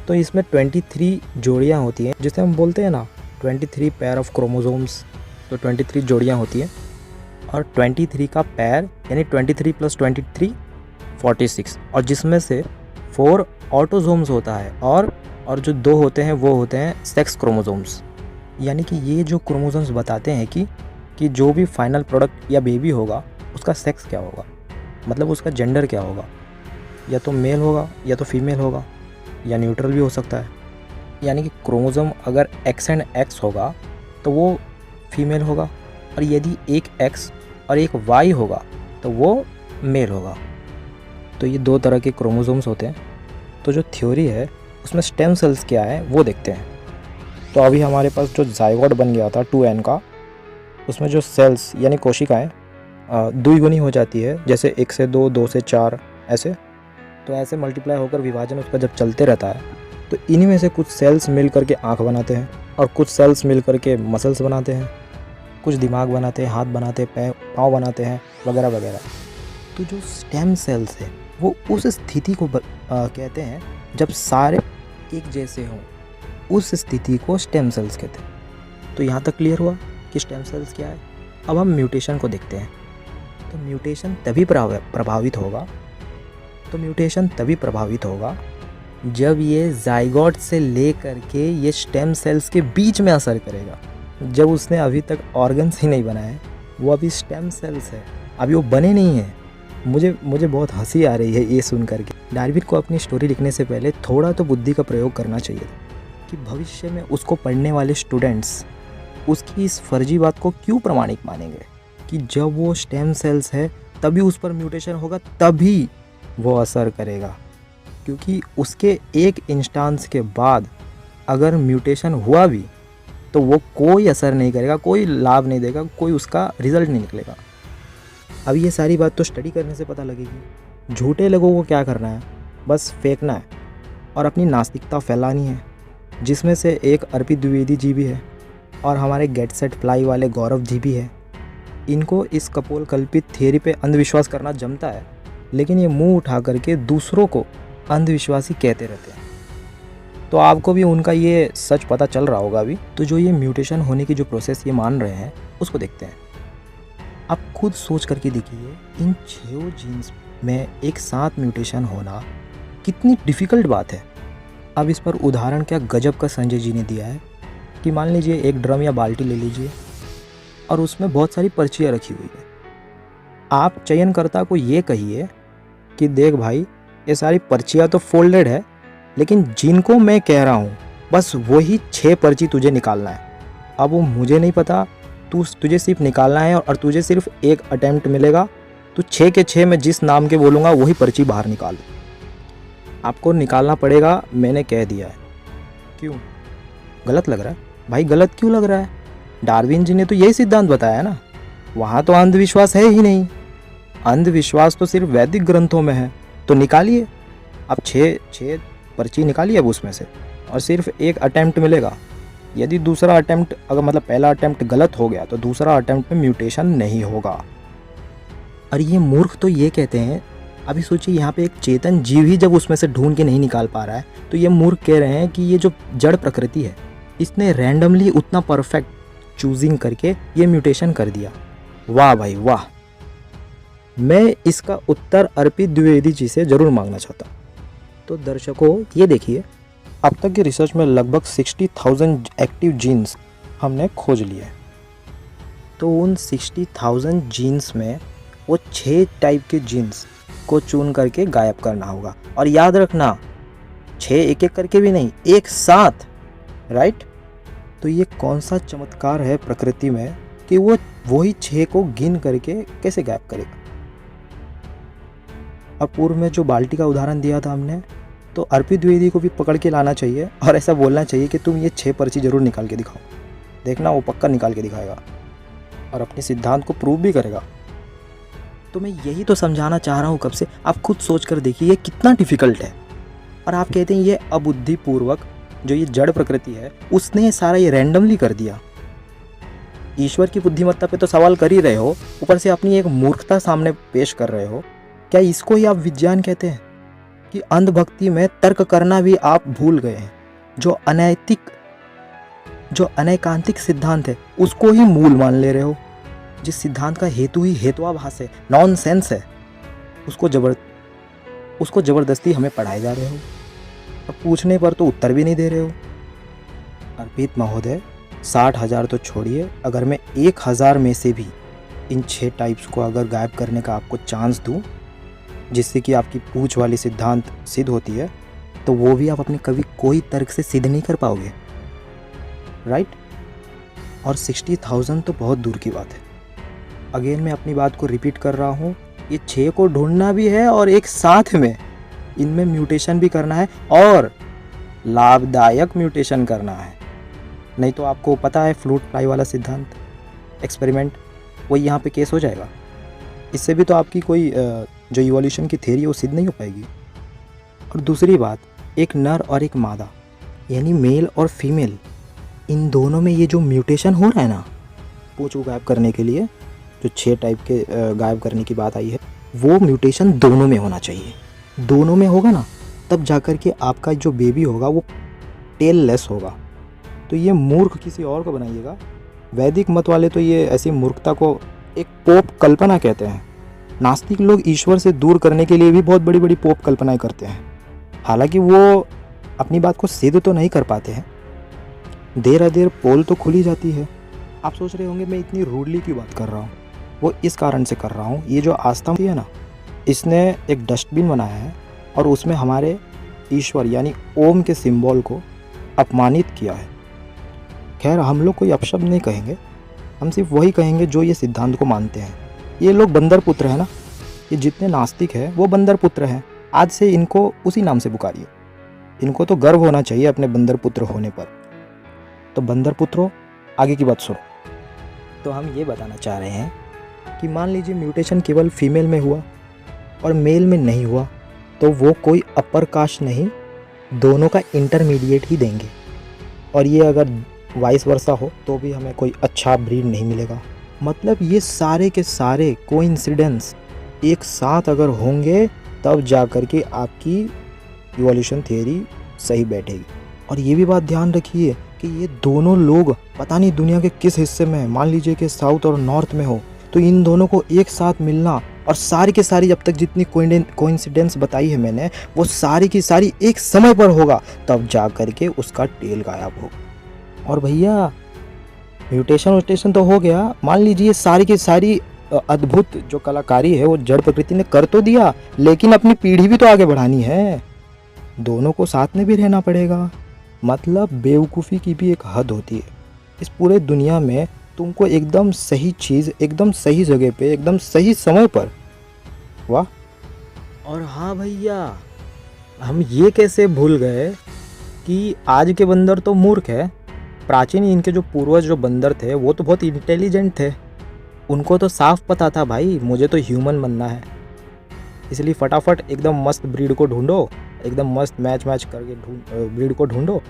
तो इसमें 23 जोड़ियाँ होती हैं, जिसे हम बोलते हैं ना 23 पेयर ऑफ क्रोमोसोम्स, तो 23 जोड़ियाँ होती हैं और 23 का पेयर यानी 23 + 23 46, और जिसमें से 4 ऑटोसोम्स होता है और जो 2 होते हैं वो होते हैं सेक्स क्रोमोसोम्स। यानी कि ये जो क्रोमोसोम्स बताते हैं कि जो भी फाइनल प्रोडक्ट या बेबी होगा उसका सेक्स क्या होगा, मतलब उसका जेंडर क्या होगा, या तो मेल होगा या तो फीमेल होगा या न्यूट्रल भी हो सकता है। यानी कि क्रोमोसोम अगर X एंड X होगा तो वो फीमेल होगा, और यदि एक X और एक Y होगा तो वो मेल होगा। तो ये 2 तरह के क्रोमोसोम्स होते हैं। तो जो थ्योरी है उसमें स्टेम सेल्स क्या है वो देखते हैं। तो अभी हमारे पास जो जाइगोट बन गया था 2n का, उसमें जो सेल्स यानी कोशिकाएं द्विगुनी हो जाती है, जैसे 1 से 2, 2 से 4 ऐसे। तो ऐसे मल्टीप्लाई होकर विभाजन उसका जब चलते रहता है तो इन्हीं में से कुछ सेल्स मिल करके आँख बनाते हैं, और कुछ सेल्स मिल करके मसल्स बनाते हैं, कुछ दिमाग बनाते हैं, हाथ बनाते हैं, पाँव बनाते हैं, वगैरह वगैरह। तो जो स्टेम सेल्स है वो उस स्थिति को कहते हैं जब सारे एक जैसे हों, उस स्थिति को स्टेम सेल्स कहते हैं। तो यहाँ तक क्लियर हुआ कि स्टेम सेल्स क्या है। अब हम म्यूटेशन को देखते हैं। तो म्यूटेशन तभी प्रभावित होगा जब ये जाइगोट से ले करके ये स्टेम सेल्स के बीच में असर करेगा। जब उसने अभी तक ऑर्गन्स ही नहीं बनाए, वो अभी स्टेम सेल्स है, अभी वो बने नहीं हैं। मुझे बहुत हंसी आ रही है ये सुन करके। डार्विन को अपनी स्टोरी लिखने से पहले थोड़ा तो बुद्धि का प्रयोग करना चाहिए था कि भविष्य में उसको पढ़ने वाले स्टूडेंट्स उसकी इस फर्जी बात को क्यों प्रमाणिक मानेंगे कि जब वो स्टेम सेल्स है तभी उस पर म्यूटेशन होगा, तभी वो असर करेगा। क्योंकि उसके एक इंस्टांस के बाद अगर म्यूटेशन हुआ भी तो वो कोई असर नहीं करेगा, कोई लाभ नहीं देगा, कोई उसका रिजल्ट नहीं निकलेगा। अब ये सारी बात तो स्टडी करने से पता लगेगी। झूठे लोगों को क्या करना है, बस फेंकना है और अपनी नास्तिकता फैलानी है, जिसमें से एक अर्पित द्विवेदी जी भी है और हमारे गेट सेट फ्लाई वाले गौरव जी भी है। इनको इस कपोल कल्पित थियरी पे अंधविश्वास करना जमता है, लेकिन ये मुंह उठा करके दूसरों को अंधविश्वासी कहते रहते हैं। तो आपको भी उनका ये सच पता चल रहा होगा अभी। तो जो ये म्यूटेशन होने की जो प्रोसेस ये मान रहे हैं उसको देखते हैं। आप खुद सोच करके देखिए, इन 6 जीन्स में एक साथ म्यूटेशन होना कितनी डिफ़िकल्ट बात है। अब इस पर उदाहरण क्या गजब का संजय जी ने दिया है कि मान लीजिए एक ड्रम या बाल्टी ले लीजिए और उसमें बहुत सारी पर्चियाँ रखी हुई है। आप चयनकर्ता को ये कहिए कि देख भाई, ये सारी पर्चियाँ तो फोल्डेड है, लेकिन जिनको मैं कह रहा हूँ बस वही 6 पर्ची तुझे निकालना है। अब वो मुझे नहीं पता, तुझे सिर्फ निकालना है और तुझे सिर्फ एक अटेम्प्ट मिलेगा। तो 6 के 6 मैं जिस नाम के बोलूँगा वही पर्ची बाहर निकाल। आपको निकालना पड़ेगा, मैंने कह दिया है। क्यों गलत लग रहा है भाई? गलत क्यों लग रहा है? डार्विन जी ने तो यही सिद्धांत बताया ना, वहाँ तो अंधविश्वास है ही नहीं। अंधविश्वास तो सिर्फ वैदिक ग्रंथों में है। तो निकालिए, अब 6 पर्ची निकालिए अब उसमें से, और सिर्फ एक अटेम्प्ट मिलेगा। यदि दूसरा अटेम्प्ट अगर मतलब पहला अटेम्प्ट गलत हो गया तो दूसरा अटेम्प्ट में म्यूटेशन नहीं होगा। और ये मूर्ख तो ये कहते हैं, अभी सोचिए यहाँ पे एक चेतन जीव ही जब उसमें से ढूंढ के नहीं निकाल पा रहा है, तो ये मूर्ख कह रहे हैं कि ये जो जड़ प्रकृति है इसने रैंडमली उतना परफेक्ट चूजिंग करके ये म्यूटेशन कर दिया। वाह भाई वाह! मैं इसका उत्तर अर्पित द्विवेदी जी से ज़रूर मांगना चाहता। तो दर्शकों ये देखिए, अब तक की रिसर्च में लगभग 60,000 एक्टिव जीन्स हमने खोज लिए। तो उन 60,000 जीन्स में वो 6 टाइप के जीन्स को चुन करके गायब करना होगा। और याद रखना, 6 एक एक करके भी नहीं, एक साथ, राइट? तो ये कौन सा चमत्कार है प्रकृति में कि वो वही 6 को गिन करके कैसे गायब करेगा। अब पूर्व में जो बाल्टी का उदाहरण दिया था हमने, तो अर्पित द्विवेदी को भी पकड़ के लाना चाहिए और ऐसा बोलना चाहिए कि तुम ये 6 पर्ची जरूर निकाल के दिखाओ। देखना वो पक्का निकाल के दिखाएगा और अपने सिद्धांत को प्रूव भी करेगा। तो मैं यही तो समझाना चाह रहा हूँ कब से। आप खुद सोच कर देखिए ये कितना डिफ़िकल्ट है, और आप कहते हैं ये अबुद्धिपूर्वक जो ये जड़ प्रकृति है, उसने सारा ये रैंडमली कर दिया। ईश्वर की बुद्धिमत्ता पे तो सवाल कर ही रहे हो, ऊपर से अपनी एक मूर्खता सामने पेश कर रहे हो। क्या इसको ही आप विज्ञान कहते हैं? कि अंधभक्ति में तर्क करना भी आप भूल गए हैं। जो अनैतिक, जो अनैकांतिक सिद्धांत है, उसको ही मूल मान ले रहे हो। जिस सिद्धांत का हेतु ही हेतुआभास है, नॉनसेंस है, उसको जबरदस्ती हमें पढ़ाए जा रहे हो। अब पूछने पर तो उत्तर भी नहीं दे रहे हो। अर्पित महोदय, 60,000 तो छोड़िए, अगर मैं 1,000 में से भी इन 6 टाइप्स को अगर गायब करने का आपको चांस दूं, जिससे कि आपकी पूछ वाली सिद्धांत सिद्ध होती है, तो वो भी आप अपने कभी कोई तर्क से सिद्ध नहीं कर पाओगे, राइट? और 60,000 तो बहुत दूर की बात है। अगेन मैं अपनी बात को रिपीट कर रहा हूँ, ये 6 को ढूंढना भी है और एक साथ में इनमें म्यूटेशन भी करना है, और लाभदायक म्यूटेशन करना है। नहीं तो आपको पता है फ्लूट फ्लाई वाला सिद्धांत, एक्सपेरिमेंट, वही यहाँ पे केस हो जाएगा। इससे भी तो आपकी कोई जो इवोल्यूशन की थ्योरी है वो सिद्ध नहीं हो पाएगी। और दूसरी बात, एक नर और एक मादा, यानी मेल और फीमेल, इन दोनों में ये जो म्यूटेशन हो रहा है ना, पूंछ को गायब करने के लिए जो 6 टाइप के गायब करने की बात आई है, वो म्यूटेशन दोनों में होना चाहिए। दोनों में होगा ना, तब जाकर के आपका जो बेबी होगा वो टेल लेस होगा। तो ये मूर्ख किसी और को बनाइएगा। वैदिक मत वाले तो ये ऐसी मूर्खता को एक पोप कल्पना कहते हैं। नास्तिक लोग ईश्वर से दूर करने के लिए भी बहुत बड़ी बड़ी पोप कल्पनाएं करते हैं, हालांकि वो अपनी बात को सिद्ध तो नहीं कर पाते हैं। देर अदेर पोल तो खुली जाती है। आप सोच रहे होंगे मैं इतनी रूडली क्यों बात कर रहा हूँ, वो इस कारण से कर रहा हूँ, ये जो आस्था है ना, इसने एक डस्टबिन बनाया है और उसमें हमारे ईश्वर यानी ओम के सिंबल को अपमानित किया है। खैर, हम लोग कोई अपशब्द नहीं कहेंगे, हम सिर्फ वही कहेंगे जो ये सिद्धांत को मानते हैं। ये लोग बंदर पुत्र है ना, ये जितने नास्तिक हैं वो बंदर पुत्र हैं। आज से इनको उसी नाम से पुकारिए। इनको तो गर्व होना चाहिए अपने बंदर पुत्र होने पर। तो बंदर पुत्रों, आगे की बात सुनो। तो हम ये बताना चाह रहे हैं कि मान लीजिए म्यूटेशन केवल फीमेल में हुआ और मेल में नहीं हुआ, तो वो कोई अपर कास्ट नहीं, दोनों का इंटरमीडिएट ही देंगे। और ये अगर वाइस वर्सा हो तो भी हमें कोई अच्छा ब्रीड नहीं मिलेगा। मतलब ये सारे के सारे कोइंसिडेंस एक साथ अगर होंगे, तब जा कर के आपकी इवोल्यूशन थियरी सही बैठेगी। और ये भी बात ध्यान रखिए कि ये दोनों लोग पता नहीं दुनिया के किस हिस्से में है, मान लीजिए कि साउथ और नॉर्थ में हो, तो इन दोनों को एक साथ मिलना और सारी की सारी अब तक जितनी कोइंसिडेंस बताई है मैंने, वो सारी की सारी एक समय पर होगा, तब जा कर के उसका टेल गायब होगा। और भैया म्यूटेशन तो हो गया, मान लीजिए सारी की सारी अद्भुत जो कलाकारी है वो जड़ प्रकृति ने कर तो दिया, लेकिन अपनी पीढ़ी भी तो आगे बढ़ानी है, दोनों को साथ में भी रहना पड़ेगा। मतलब बेवकूफ़ी की भी एक हद होती है। इस पूरे दुनिया में तुमको एकदम सही चीज़, एकदम सही जगह पे, एकदम सही समय पर, वाह। और हाँ भैया, हम ये कैसे भूल गए कि आज के बंदर तो मूर्ख है। प्राचीन इनके जो पूर्वज जो बंदर थे वो तो बहुत इंटेलिजेंट थे। उनको तो साफ पता था भाई मुझे तो ह्यूमन बनना है, इसलिए फटाफट एकदम मस्त ब्रीड को ढूंढो, एकदम मस्त मैच करके ब्रीड को ढूंढो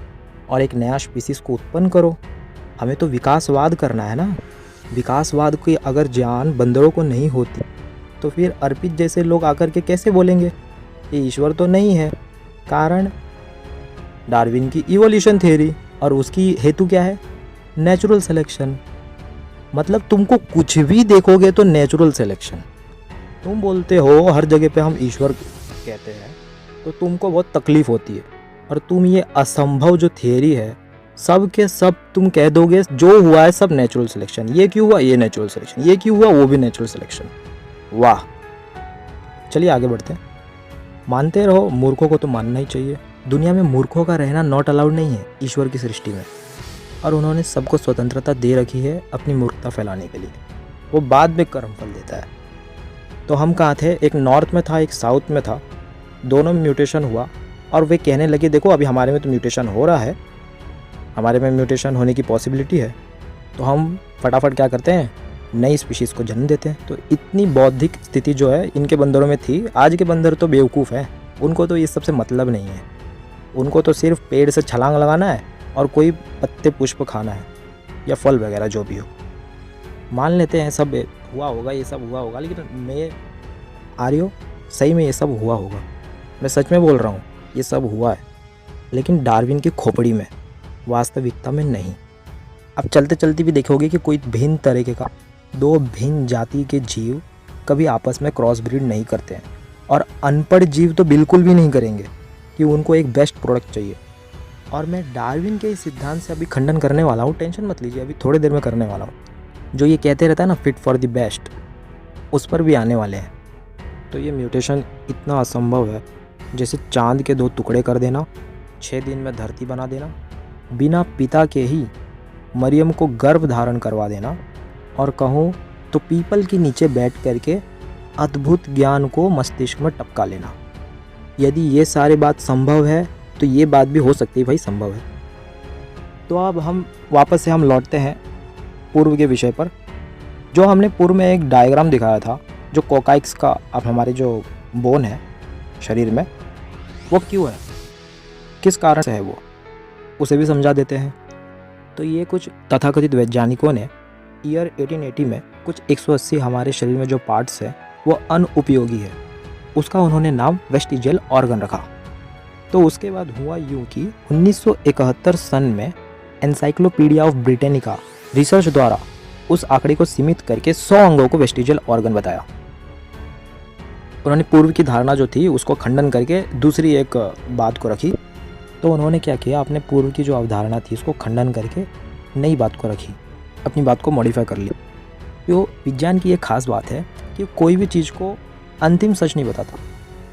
और एक नया स्पीसीज को उत्पन्न करो। हमें तो विकासवाद करना है ना। विकासवाद की अगर जान बंदरों को नहीं होती तो फिर अर्पित जैसे लोग आकर के कैसे बोलेंगे कि ईश्वर तो नहीं है। कारण डार्विन की इवोल्यूशन थ्योरी, और उसकी हेतु क्या है? Natural selection. मतलब तुमको कुछ भी देखोगे तो नेचुरल सिलेक्शन। तुम बोलते हो हर जगह पे हम ईश्वर कहते हैं, तो तुमको बहुत तकलीफ होती है, और तुम ये असंभव जो थियरी है सब के सब तुम कह दोगे जो हुआ है सब नेचुरल सिलेक्शन। ये क्यों हुआ? ये नेचुरल सिलेक्शन। ये क्यों हुआ? वो भी नेचुरल सिलेक्शन। वाह। चलिए आगे बढ़ते हैं। मानते रहो, मूर्खों को तो मानना ही चाहिए। दुनिया में मूर्खों का रहना नॉट अलाउड नहीं है ईश्वर की सृष्टि में, और उन्होंने सबको स्वतंत्रता दे रखी है अपनी मूर्खता फैलाने के लिए। वो बाद में कर्मफल देता है। तो हम कहाँ थे? एक नॉर्थ में था, एक साउथ में था, दोनों में म्यूटेशन हुआ, और वे कहने लगे देखो अभी हमारे में तो म्यूटेशन हो रहा है, हमारे में म्यूटेशन होने की पॉसिबिलिटी है, तो हम फटाफट क्या करते हैं, नई स्पीशीज़ को जन्म देते हैं। तो इतनी बौद्धिक स्थिति जो है इनके बंदरों में थी। आज के बंदर तो बेवकूफ़ हैं, उनको तो ये सबसे मतलब नहीं है। उनको तो सिर्फ पेड़ से छलांग लगाना है और कोई पत्ते पुष्प खाना है या फल वगैरह जो भी हो। मान लेते हैं सब हुआ होगा, ये सब हुआ होगा, लेकिन मैं आर्यो सही में ये सब हुआ होगा। मैं सच में बोल रहा हूँ, ये सब हुआ है, लेकिन डार्विन की खोपड़ी में, वास्तविकता में नहीं। अब चलते चलते भी देखोगे कि कोई भिन्न तरीके का दो भिन्न जाति के जीव कभी आपस में क्रॉस ब्रीड नहीं करते हैं, और अनपढ़ जीव तो बिल्कुल भी नहीं करेंगे कि उनको एक बेस्ट प्रोडक्ट चाहिए। और मैं डार्विन के इस सिद्धांत से अभी खंडन करने वाला हूँ, टेंशन मत लीजिए, अभी थोड़ी देर में करने वाला हूँ। जो ये कहते रहता है ना, फिट फॉर द बेस्ट, उस पर भी आने वाले हैं। तो ये म्यूटेशन इतना असंभव है जैसे चांद के 2 टुकड़े कर देना, 6 दिन में धरती बना देना, बिना पिता के ही मरियम को गर्भ धारण करवा देना, और कहूँ तो पीपल के नीचे बैठ करके अद्भुत ज्ञान को मस्तिष्क में टपका लेना। यदि ये सारी बात संभव है तो ये बात भी हो सकती है भाई, संभव है। तो अब हम वापस से लौटते हैं पूर्व के विषय पर। जो हमने पूर्व में एक डायग्राम दिखाया था, जो कोकाइक्स का, अब हमारे जो बोन है शरीर में, वो क्यों है, किस कारण से है, वो उसे भी समझा देते हैं। तो ये कुछ तथाकथित वैज्ञानिकों ने ईयर 1880 में कुछ 180 हमारे शरीर में जो पार्ट्स है वो अनुपयोगी है, उसका उन्होंने नाम वेस्टिजियल ऑर्गन रखा। तो उसके बाद हुआ यूँ कि 1971 सन में एनसाइक्लोपीडिया ऑफ ब्रिटेनिका रिसर्च द्वारा उस आंकड़े को सीमित करके 100 अंगों को वेस्टिजियल ऑर्गन बताया। उन्होंने पूर्व की धारणा जो थी उसको खंडन करके दूसरी एक बात को रखी। तो उन्होंने क्या किया, अपने पूर्व की जो अवधारणा थी उसको खंडन करके नई बात को रखी, अपनी बात को मॉडिफाई कर लिया। तो विज्ञान की एक खास बात है कि कोई भी चीज़ को अंतिम सच नहीं बताता।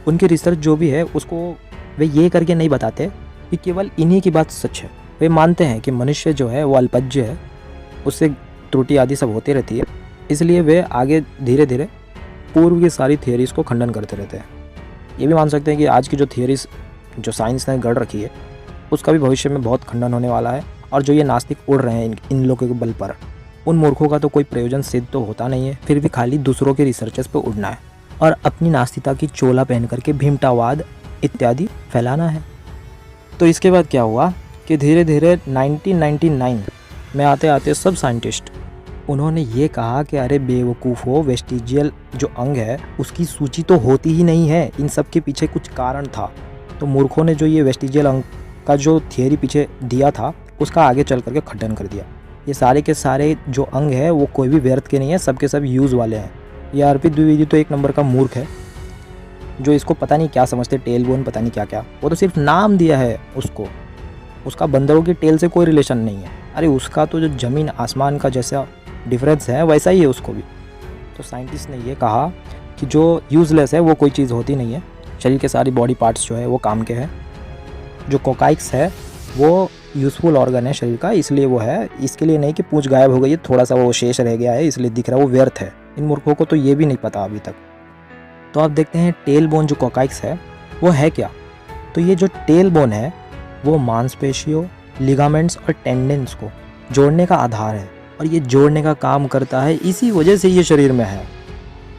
उनकी रिसर्च जो भी है उसको वे ये करके नहीं बताते कि केवल इन्हीं की बात सच है। वे मानते हैं कि मनुष्य जो है वो अल्पज्य है, उससे त्रुटि आदि सब होती रहती है, इसलिए वे आगे धीरे धीरे पूर्व की सारी थियरीज़ को खंडन करते रहते हैं। ये भी मान सकते हैं कि आज की जो थियरीज़ जो साइंस ने गढ़ रखी है उसका भी भविष्य में बहुत खंडन होने वाला है। और जो ये नास्तिक उड़ रहे हैं इन लोगों के बल पर, उन मूर्खों का तो कोई प्रयोजन सिद्ध तो होता नहीं है, फिर भी खाली दूसरों के रिसर्चेस पे उड़ना है और अपनी नास्तिकता की चोला पहन करके भीमटावाद इत्यादि फैलाना है। तो इसके बाद क्या हुआ कि धीरे धीरे 1999 में आते आते सब साइंटिस्ट उन्होंने ये कहा कि अरे बेवकूफ़ो, वेस्टिजियल जो अंग है उसकी सूची तो होती ही नहीं है, इन सब के पीछे कुछ कारण था। तो मूर्खों ने जो ये वेस्टिजियल अंग का जो थियरी पीछे दिया था उसका आगे चल करके खंडन कर दिया। ये सारे के सारे जो अंग है वो कोई भी व्यर्थ के नहीं है, सब के सब यूज़ वाले हैं। ये अर्पित द्विवेदी तो एक नंबर का मूर्ख है जो इसको पता नहीं क्या समझते, टेल बोन पता नहीं क्या क्या, वो तो सिर्फ नाम दिया है उसको, उसका बंदरों की टेल से कोई रिलेशन नहीं है। अरे उसका तो जो ज़मीन आसमान का जैसा डिफरेंस है वैसा ही है उसको भी। तो साइंटिस्ट ने ये कहा कि जो यूज़लेस है वो कोई चीज़ होती नहीं है, शरीर के सारी बॉडी पार्ट्स जो है वो काम के हैं। जो कोकाइक्स है वो यूज़फुल ऑर्गन है शरीर का, इसलिए वो है, इसके लिए नहीं कि पूंछ गायब हो गई है, थोड़ा सा वो शेष रह गया है इसलिए दिख रहा है, वो व्यर्थ है। इन मूर्खों को तो ये भी नहीं पता अभी तक। तो आप देखते हैं टेल बोन जो कोकाइक्स है वो है क्या। तो ये जो टेल बोन है वो मांसपेशियों, लिगामेंट्स और टेंडेंस को जोड़ने का आधार है, और ये जोड़ने का काम करता है, इसी वजह से ये शरीर में है।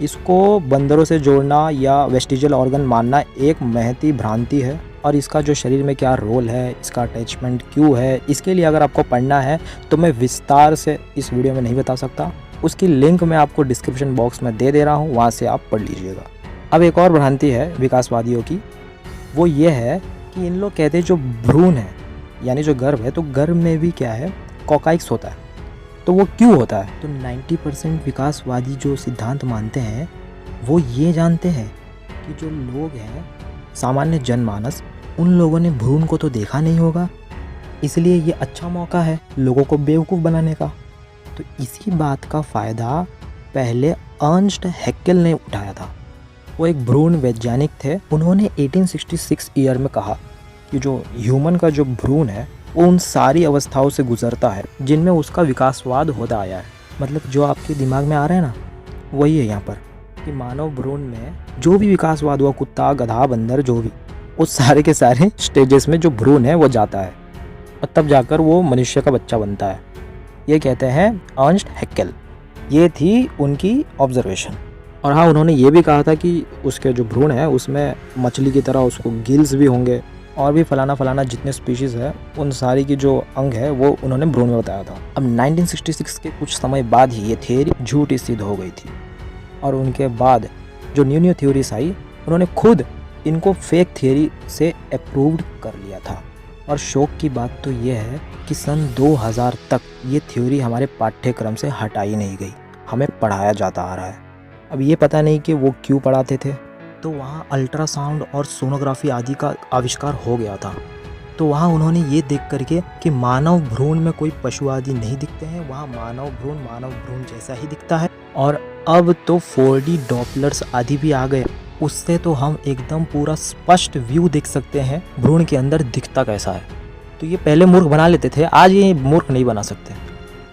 इसको बंदरों से जोड़ना या वेस्टिजियल ऑर्गन मानना एक महती भ्रांति है। और इसका जो शरीर में क्या रोल है, इसका अटैचमेंट क्यों है, इसके लिए अगर आपको पढ़ना है तो मैं विस्तार से इस वीडियो में नहीं बता सकता। उसकी लिंक मैं आपको डिस्क्रिप्शन बॉक्स में दे दे रहा हूँ, वहाँ से आप पढ़ लीजिएगा। अब एक और भ्रांति है विकासवादियों की, वो ये है कि इन लोग कहते हैं जो भ्रूण है यानी जो गर्भ है, तो गर्भ में भी क्या है, कोकाइक्स होता है। तो वो क्यों होता है? तो 90% विकासवादी जो सिद्धांत मानते हैं वो ये जानते हैं कि जो लोग हैं सामान्य जनमानस, उन लोगों ने भ्रूण को तो देखा नहीं होगा, इसलिए ये अच्छा मौका है लोगों को बेवकूफ़ बनाने का। तो इसी बात का फ़ायदा पहले अर्नस्ट हैकेल ने उठाया था। वो एक भ्रूण वैज्ञानिक थे। उन्होंने 1866 ईयर में कहा कि जो ह्यूमन का जो भ्रूण है वो उन सारी अवस्थाओं से गुजरता है जिनमें उसका विकासवाद होता आया है। मतलब जो आपके दिमाग में आ रहा है ना, वही है यहाँ पर कि मानव भ्रूण में जो भी विकासवाद हुआ, कुत्ता, गधा, बंदर, जो भी, उस सारे के सारे स्टेजेस में जो भ्रूण है वो जाता है और तब जाकर वो मनुष्य का बच्चा बनता है। ये कहते हैं अर्नस्ट हैकेल। ये थी उनकी ऑब्जर्वेशन। और हाँ, उन्होंने ये भी कहा था कि उसके जो भ्रूण है उसमें मछली की तरह उसको गिल्स भी होंगे, और भी फलाना फलाना जितने स्पीशीज़ है उन सारी की जो अंग है वो उन्होंने भ्रूण में बताया था। अब 1966 के कुछ समय बाद ही ये थियरी झूठी सिद्ध हो गई थी और उनके बाद जो न्यू न्यू थ्योरीज आई उन्होंने खुद इनको फेक थियरी से अप्रूव्ड कर लिया था। और शौक की बात तो ये है कि सन 2000 तक ये थ्योरी हमारे पाठ्यक्रम से हटाई नहीं गई, हमें पढ़ाया जाता आ रहा है। अब ये पता नहीं कि वो क्यों पढ़ाते थे। तो वहाँ अल्ट्रासाउंड और सोनोग्राफी आदि का आविष्कार हो गया था, तो वहाँ उन्होंने ये देख करके कि मानव भ्रूण में कोई पशु आदि नहीं दिखते हैं, वहाँ मानव भ्रूण जैसा ही दिखता है। और अब तो 4D डॉपलर्स आदि भी आ गए, उससे तो हम एकदम पूरा स्पष्ट व्यू देख सकते हैं भ्रूण के अंदर दिखता कैसा है। तो ये पहले मूर्ख बना लेते थे, आज ये मूर्ख नहीं बना सकते।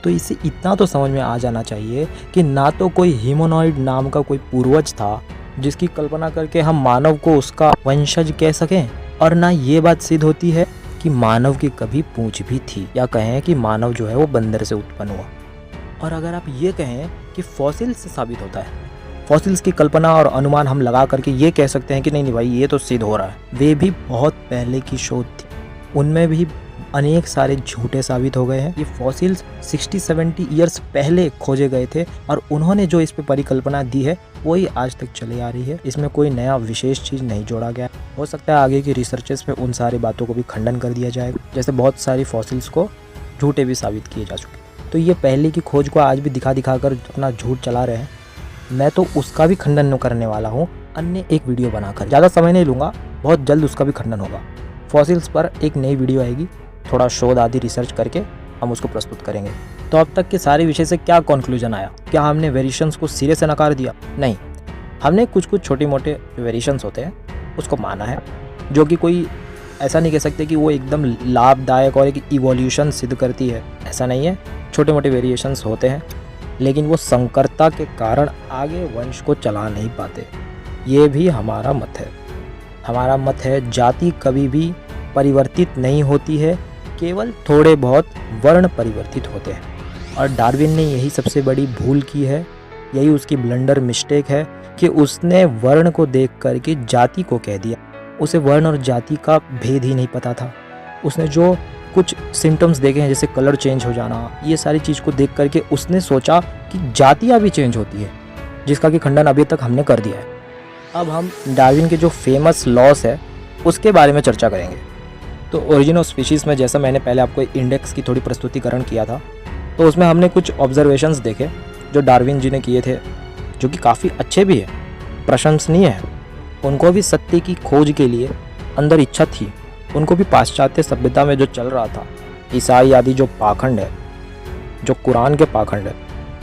तो इसे इतना तो समझ में आ जाना चाहिए कि ना तो कोई ह्यूमनॉइड नाम का कोई पूर्वज था जिसकी कल्पना करके हम मानव को उसका वंशज कह सकें, और ना ये बात सिद्ध होती है कि मानव की कभी पूंछ भी थी, या कहें कि मानव जो है वो बंदर से उत्पन्न हुआ। और अगर आप ये कहें कि फॉसिल्स से साबित होता है, फॉसिल्स की कल्पना और अनुमान हम लगा करके ये कह सकते हैं कि नहीं भाई ये तो सिद्ध हो रहा है, वे भी बहुत पहले की शोध थी, उनमें भी अनेक सारे झूठे साबित हो गए हैं। ये फॉसिल्स 60-70 ईयर्स पहले खोजे गए थे और उन्होंने जो इस पे परिकल्पना दी है वही आज तक चली आ रही है। इसमें कोई नया विशेष चीज़ नहीं जोड़ा गया। हो सकता है आगे की रिसर्चेस में उन सारी बातों को भी खंडन कर दिया जाएगा, जैसे बहुत सारी फॉसिल्स को झूठे भी साबित किए जा चुके। तो ये पहले की खोज को आज भी दिखा कर अपना झूठ चला रहे हैं। मैं तो उसका भी खंडन करने वाला हूँ अन्य एक वीडियो बनाकर। ज़्यादा समय नहीं लूँगा, बहुत जल्द उसका भी खंडन होगा। फॉसिल्स पर एक नई वीडियो आएगी, थोड़ा शोध आदि रिसर्च करके हम उसको प्रस्तुत करेंगे। तो अब तक के सारे विषय से क्या कंक्लूजन आया? क्या हमने वेरिएशंस को सिरे से नकार दिया? नहीं, हमने कुछ छोटे मोटे वेरिएशंस होते हैं उसको माना है, जो कि कोई ऐसा नहीं कह सकते कि वो एकदम लाभदायक और एक इवोल्यूशन सिद्ध करती है, ऐसा नहीं है। छोटे मोटे वेरिएशंस होते हैं, लेकिन वो संकरता के कारण आगे वंश को चला नहीं पाते। ये भी हमारा मत है। हमारा मत है जाति कभी भी परिवर्तित नहीं होती है, केवल थोड़े बहुत वर्ण परिवर्तित होते हैं। और डार्विन ने यही सबसे बड़ी भूल की है, यही उसकी ब्लंडर मिस्टेक है कि उसने वर्ण को देख करके जाति को कह दिया। उसे वर्ण और जाति का भेद ही नहीं पता था। उसने जो कुछ सिम्टम्स देखे हैं जैसे कलर चेंज हो जाना, ये सारी चीज़ को देख करके उसने सोचा कि जातियाँ भी चेंज होती है, जिसका कि खंडन अभी तक हमने कर दिया है। अब हम डार्विन के जो फेमस लॉस है उसके बारे में चर्चा करेंगे। तो ओरिजिन ऑफ स्पीशीज़ में जैसा मैंने पहले आपको इंडेक्स की थोड़ी प्रस्तुतिकरण किया था, तो उसमें हमने कुछ ऑब्जर्वेशंस देखे जो डार्विन जी ने किए थे, जो कि काफ़ी अच्छे भी है, प्रशंसनीय है। उनको भी सत्य की खोज के लिए अंदर इच्छा थी। उनको भी पाश्चात्य सभ्यता में जो चल रहा था, ईसाई आदि जो पाखंड है, जो कुरान के पाखंड है,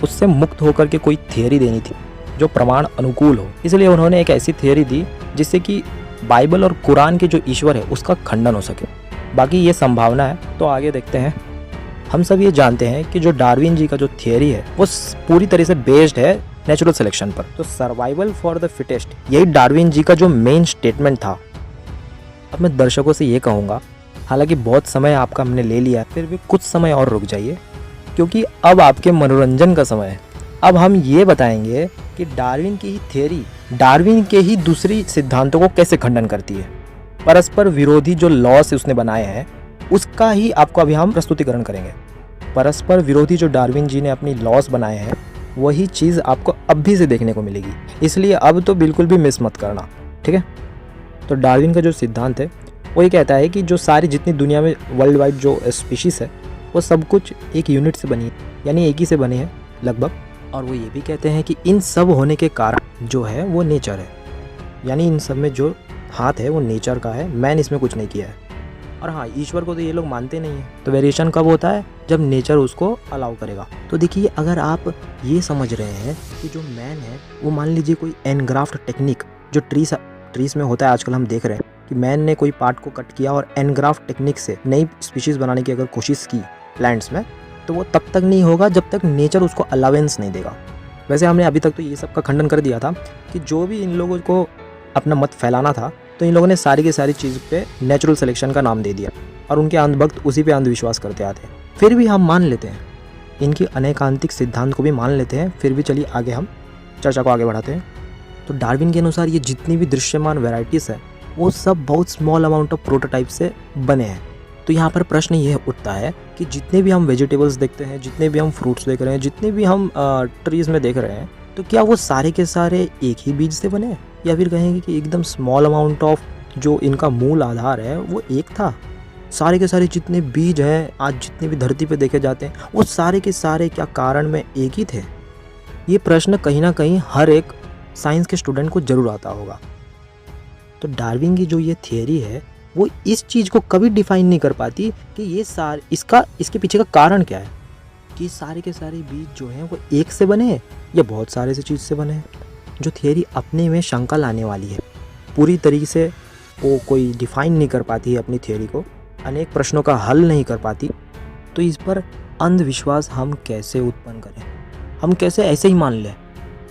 उससे मुक्त होकर के कोई थियरी देनी थी जो प्रमाण अनुकूल हो। इसलिए उन्होंने एक ऐसी थियरी दी जिससे कि बाइबल और कुरान के जो ईश्वर है उसका खंडन हो सके। बाकी ये संभावना है, तो आगे देखते हैं। हम सब ये जानते हैं कि जो डार्विन जी का जो थियरी है वो पूरी तरह से बेस्ड है नेचुरल सिलेक्शन पर। तो सर्वाइवल फॉर द फिटेस्ट, यही डार्विन जी का जो मेन स्टेटमेंट था। अब मैं दर्शकों से ये कहूँगा, हालांकि बहुत समय आपका हमने ले लिया है, फिर भी कुछ समय और रुक जाइए, क्योंकि अब आपके मनोरंजन का समय है। अब हम ये बताएंगे कि डार्विन की ही थियरी डार्विन के ही दूसरी सिद्धांतों को कैसे खंडन करती है। परस्पर विरोधी जो लॉस उसने बनाए हैं उसका ही आपको अभी हम प्रस्तुतिकरण करेंगे। परस्पर विरोधी जो डार्विन जी ने अपनी लॉस बनाए हैं वही चीज़ आपको अब भी से देखने को मिलेगी, इसलिए अब तो बिल्कुल भी मिस मत करना, ठीक है। तो डार्विन का जो सिद्धांत है वो ये कहता है कि जो सारी जितनी दुनिया में वर्ल्ड वाइड जो स्पीशीज़ है वो सब कुछ एक यूनिट से बनी है, यानी एक ही से बने हैं लगभग। और वो ये भी कहते हैं कि इन सब होने के कारण जो है वो नेचर है, यानी इन सब में जो हाथ है वो नेचर का है, मैन इसमें कुछ नहीं किया है। और हाँ, ईश्वर को तो ये लोग मानते नहीं हैं। तो वेरिएशन कब होता है? जब नेचर उसको अलाउ करेगा। तो देखिए, अगर आप ये समझ रहे हैं कि जो मैन है वो मान लीजिए कोई एनग्राफ्ट टेक्निक जो ट्रीज में होता है, आजकल हम देख रहे हैं कि मैन ने कोई पार्ट को कट किया और एनग्राफ्ट टेक्निक से नई स्पीशीज़ बनाने की अगर कोशिश की प्लांट्स में, तो वो तब तक नहीं होगा जब तक नेचर उसको अलावेंस नहीं देगा। वैसे हमने अभी तक तो ये सब का खंडन कर दिया था कि जो भी इन लोगों को अपना मत फैलाना था, तो इन लोगों ने सारी की सारी चीज़ पे नेचुरल सिलेक्शन का नाम दे दिया और उनके अंधभक्त उसी पे अंधविश्वास करते आते हैं। फिर भी हम मान लेते हैं, इनकी अनेकांतिक सिद्धांत को भी मान लेते हैं। फिर भी चलिए आगे हम चर्चा को आगे बढ़ाते हैं। तो डार्विन के अनुसार ये जितनी भी दृश्यमान वैरायटीज़ है वो सब बहुत स्मॉल अमाउंट ऑफ प्रोटोटाइप से बने हैं। तो यहाँ पर प्रश्न यह उठता है कि जितने भी हम वेजिटेबल्स देखते हैं, जितने भी हम फ्रूट्स देख रहे हैं, जितने भी हम ट्रीज़ में देख रहे हैं, तो क्या वो सारे के सारे एक ही बीज से बने हैं, या फिर कहेंगे कि एकदम स्मॉल अमाउंट ऑफ जो इनका मूल आधार है वो एक था। सारे के सारे जितने बीज हैं आज जितने भी धरती पे देखे जाते हैं वो सारे के सारे क्या कारण में एक ही थे? ये प्रश्न कहीं ना कहीं हर एक साइंस के स्टूडेंट को ज़रूर आता होगा। तो डार्विन की जो ये थियरी है वो इस चीज़ को कभी डिफाइन नहीं कर पाती कि ये इसके पीछे का कारण क्या है, कि सारे के सारे बीज जो हैं वो एक से बने हैं या बहुत सारे से चीज़ से बने हैं। जो थियरी अपने में शंका लाने वाली है, पूरी तरीके से वो कोई डिफाइन नहीं कर पाती है अपनी थियरी को, अनेक प्रश्नों का हल नहीं कर पाती, तो इस पर अंधविश्वास हम कैसे उत्पन्न करें? हम कैसे ऐसे ही मान लें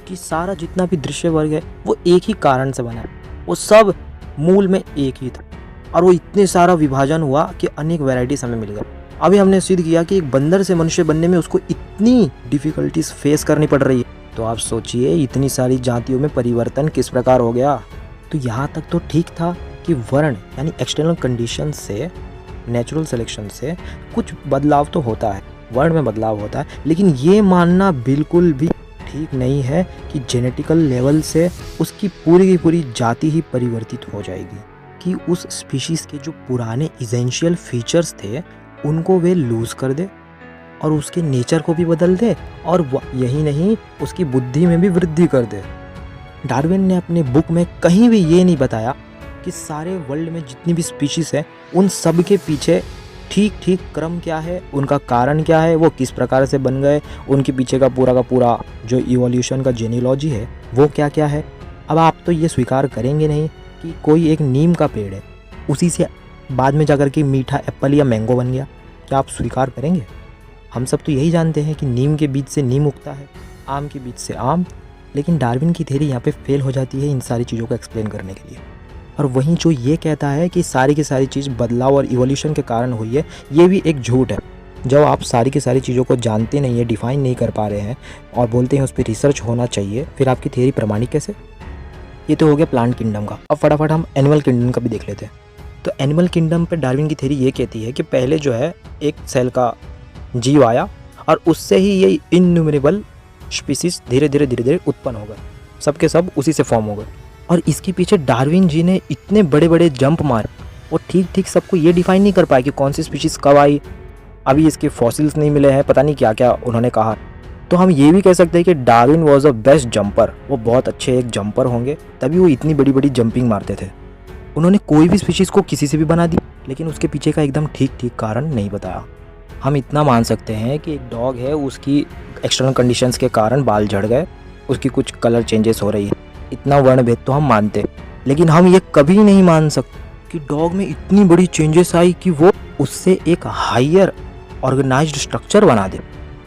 कि सारा जितना भी दृश्य वर्ग है वो एक ही कारण से बना है, वो सब मूल में एक ही था, और वो इतने सारा विभाजन हुआ कि अनेक वैरायटीज हमें मिल गए। अभी हमने सिद्ध किया कि एक बंदर से मनुष्य बनने में उसको इतनी डिफ़िकल्टीज फेस करनी पड़ रही है, तो आप सोचिए इतनी सारी जातियों में परिवर्तन किस प्रकार हो गया। तो यहाँ तक तो ठीक था कि वर्ण यानी एक्सटर्नल कंडीशन से, नेचुरल सिलेक्शन से कुछ बदलाव तो होता है, वर्ण में बदलाव होता है, लेकिन ये मानना बिल्कुल भी ठीक नहीं है कि जेनेटिकल लेवल से उसकी पूरी की पूरी जाति ही परिवर्तित हो जाएगी, कि उस स्पीशीज़ के जो पुराने इसेंशियल फीचर्स थे उनको वे लूज़ कर दे और उसके नेचर को भी बदल दे, और यही नहीं उसकी बुद्धि में भी वृद्धि कर दे। डार्विन ने अपने बुक में कहीं भी ये नहीं बताया कि सारे वर्ल्ड में जितनी भी स्पीशीज़ है उन सब के पीछे ठीक ठीक क्रम क्या है, उनका कारण क्या है, वो किस प्रकार से बन गए, उनके पीछे का पूरा जो इवोल्यूशन का जेनियोलॉजी है वो क्या क्या है। अब आप तो ये स्वीकार करेंगे नहीं कि कोई एक नीम का पेड़ है, उसी से बाद में जाकर के मीठा एप्पल या मैंगो बन गया, क्या आप स्वीकार करेंगे? हम सब तो यही जानते हैं कि नीम के बीज से नीम उगता है, आम के बीज से आम, लेकिन डार्विन की थ्योरी यहाँ पे फेल हो जाती है इन सारी चीज़ों को एक्सप्लेन करने के लिए। और वहीं जो ये कहता है कि सारी की सारी चीज़ बदलाव और इवोल्यूशन के कारण हुई है, ये भी एक झूठ है। जब आप सारी की सारी चीज़ों को जानते नहीं है, डिफाइन नहीं कर पा रहे हैं और बोलते हैं उस पर रिसर्च होना चाहिए, फिर आपकी थ्योरी प्रमाणित कैसे? ये तो हो गया प्लांट किंगडम का। अब फटाफट हम एनिमल किंगडम का भी देख लेते हैं। तो एनिमल किंगडम पे डार्विन की थ्योरी ये कहती है कि पहले जो है एक सेल का जीव आया और उससे ही ये इनन्यूमरेबल स्पीसीज धीरे धीरे उत्पन्न हो गए, सबके सब उसी से फॉर्म हो गए। और इसके पीछे डार्विन जी ने इतने बड़े बड़े जंप मारे, वो ठीक ठीक सबको ये डिफाइन नहीं कर पाए कि कौन सी स्पीशीज़ कब आई, अभी इसके फॉसिल्स नहीं मिले हैं, पता नहीं क्या क्या उन्होंने कहा। तो हम ये भी कह सकते हैं कि Darwin was a best jumper, वो बहुत अच्छे एक जंपर होंगे, तभी वो इतनी बड़ी बड़ी जंपिंग मारते थे। उन्होंने कोई भी स्पीशीज़ को किसी से भी बना दी, लेकिन उसके पीछे का एकदम ठीक ठीक कारण नहीं बताया। हम इतना मान सकते हैं कि एक डॉग है, उसकी एक्सटर्नल कंडीशंस के कारण बाल झड़ गए, उसकी कुछ कलर चेंजेस हो रही है, इतना वर्णभेद तो हम मानते, लेकिन हम ये कभी नहीं मान सकते कि डॉग में इतनी बड़ी चेंजेस आई कि वो उससे एक हायर ऑर्गेनाइज्ड स्ट्रक्चर बना दे।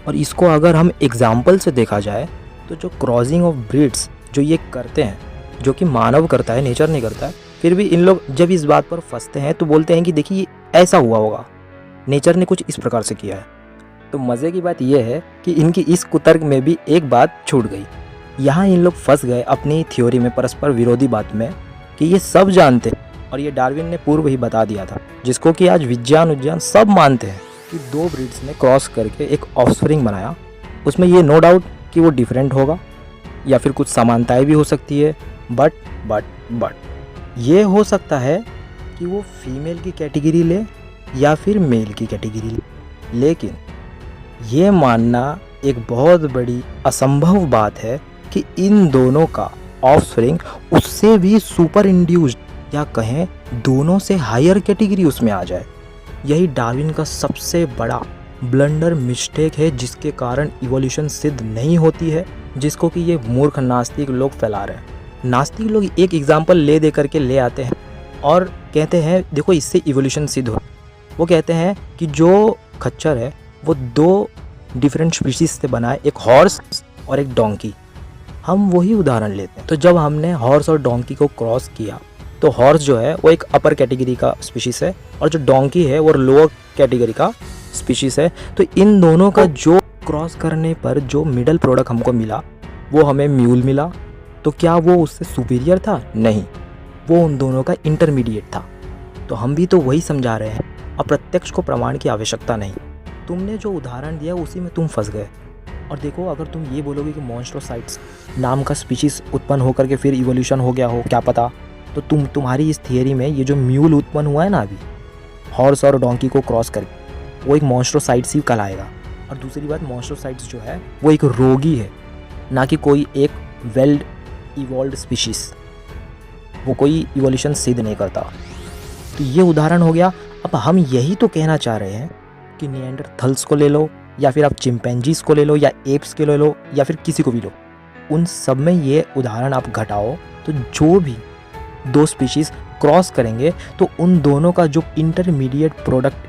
और इसको अगर हम एग्जाम्पल से देखा जाए तो जो क्रॉसिंग ऑफ ब्रीड्स जो ये करते हैं, जो कि मानव करता है, नेचर नहीं करता है, फिर भी इन लोग जब इस बात पर फंसते हैं तो बोलते हैं कि देखिए ऐसा हुआ होगा, नेचर ने कुछ इस प्रकार से किया है। तो मज़े की बात यह है कि इनकी इस कुतर्क में भी एक बात छूट गई। यहाँ इन लोग फंस गए अपनी थ्योरी में परस्पर विरोधी बात में कि ये सब जानते, और ये डार्विन ने पूर्व ही बता दिया था, जिसको कि आज विज्ञान सब मानते हैं कि दो ब्रीड्स ने क्रॉस करके एक ऑफस्प्रिंग बनाया। उसमें ये नो डाउट कि वो डिफरेंट होगा या फिर कुछ समानताएं भी हो सकती है, बट ये हो सकता है कि वो फीमेल की कैटेगरी ले या फिर मेल की कैटेगरी ले, लेकिन ये मानना एक बहुत बड़ी असंभव बात है कि इन दोनों का ऑफस्प्रिंग उससे भी सुपर इंड्यूस्ड या कहें दोनों से हायर कैटेगरी उसमें आ जाए। यही डार्विन का सबसे बड़ा ब्लंडर मिस्टेक है, जिसके कारण इवोल्यूशन सिद्ध नहीं होती है, जिसको कि ये मूर्ख नास्तिक लोग फैला रहे हैं। नास्तिक लोग एक एग्जाम्पल ले करके ले आते हैं और कहते हैं देखो इससे इवोल्यूशन सिद्ध हो। वो कहते हैं कि जो खच्चर है वो दो डिफरेंट स्पीशीज से बना है, एक हॉर्स और एक डोंकी। हम वही उदाहरण लेते हैं। तो जब हमने हॉर्स और डोंकी को क्रॉस किया तो हॉर्स जो है वो एक अपर कैटेगरी का स्पीशीज है और जो डोंकी है वो लोअर कैटेगरी का स्पीशीज है। तो इन दोनों का जो क्रॉस करने पर जो मिडल प्रोडक्ट हमको मिला वो हमें म्यूल मिला। तो क्या वो उससे सुपीरियर था? नहीं, वो उन दोनों का इंटरमीडिएट था। तो हम भी तो वही समझा रहे हैं, अप्रत्यक्ष को प्रमाण की आवश्यकता नहीं। तुमने जो उदाहरण दिया उसी में तुम फंस गए। और देखो, अगर तुम ये बोलोगे कि मॉन्स्ट्रोसाइट्स नाम का स्पीशीज़ उत्पन्न होकर के फिर इवोल्यूशन हो गया हो, क्या पता, तो तुम्हारी इस थियरी में ये जो म्यूल उत्पन्न हुआ है ना अभी, हॉर्स और डोंकी को क्रॉस करके, वो एक मॉन्स्ट्रोसाइट्स ही कहलाएगा। और दूसरी बात, मॉन्स्ट्रोसाइट्स जो है वो एक रोगी है, ना कि कोई एक वेल इवॉल्व्ड स्पीशीज़। वो कोई इवोल्यूशन सिद्ध नहीं करता। तो ये उदाहरण हो गया। अब हम यही तो कहना चाह रहे हैं कि निएंडरथल्स को ले लो, या फिर आप चिंपैंजीज को ले लो, या एप्स के ले लो, या फिर किसी को भी लो, उन सब में ये उदाहरण आप घटाओ तो जो भी दो स्पीशीज़ क्रॉस करेंगे तो उन दोनों का जो इंटरमीडिएट प्रोडक्ट,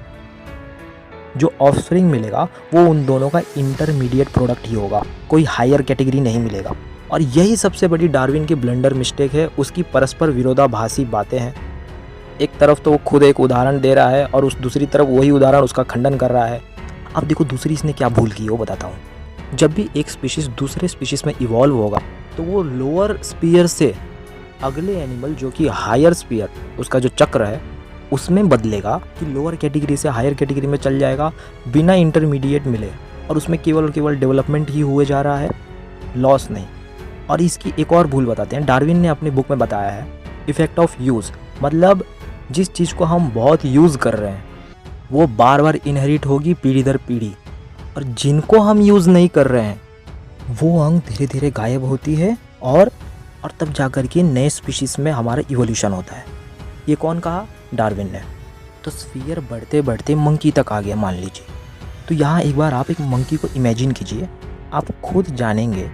जो ऑफस्प्रिंग मिलेगा, वो उन दोनों का इंटरमीडिएट प्रोडक्ट ही होगा, कोई हायर कैटेगरी नहीं मिलेगा। और यही सबसे बड़ी डार्विन की ब्लंडर मिस्टेक है, उसकी परस्पर विरोधाभासी बातें हैं। एक तरफ तो वो खुद एक उदाहरण दे रहा है और उस दूसरी तरफ वही उदाहरण उसका खंडन कर रहा है। अब देखो दूसरी इसने क्या भूल की वो बताता हूँ। जब भी एक स्पीशीज़ दूसरे स्पीशीज़ में इवॉल्व होगा तो वो लोअर स्पीयर से अगले एनिमल जो कि हायर स्पीयर, उसका जो चक्र है उसमें बदलेगा, कि लोअर कैटेगरी से हायर कैटेगरी में चल जाएगा बिना इंटरमीडिएट मिले, और उसमें केवल और केवल डेवलपमेंट ही हुए जा रहा है, लॉस नहीं। और इसकी एक और भूल बताते हैं, डार्विन ने अपनी बुक में बताया है इफेक्ट ऑफ यूज़, मतलब जिस चीज़ को हम बहुत यूज़ कर रहे हैं वो बार बार इनहेरिट होगी पीढ़ी दर पीढ़ी, और जिनको हम यूज़ नहीं कर रहे हैं वो अंग धीरे धीरे गायब होती है, और तब जाकर के नए स्पीशीज़ में हमारा इवोल्यूशन होता है। ये कौन कहा? डार्विन ने। तो स्फीयर बढ़ते बढ़ते मंकी तक आ गया मान लीजिए। तो यहाँ एक बार आप एक मंकी को इमेजिन कीजिए, आप खुद जानेंगे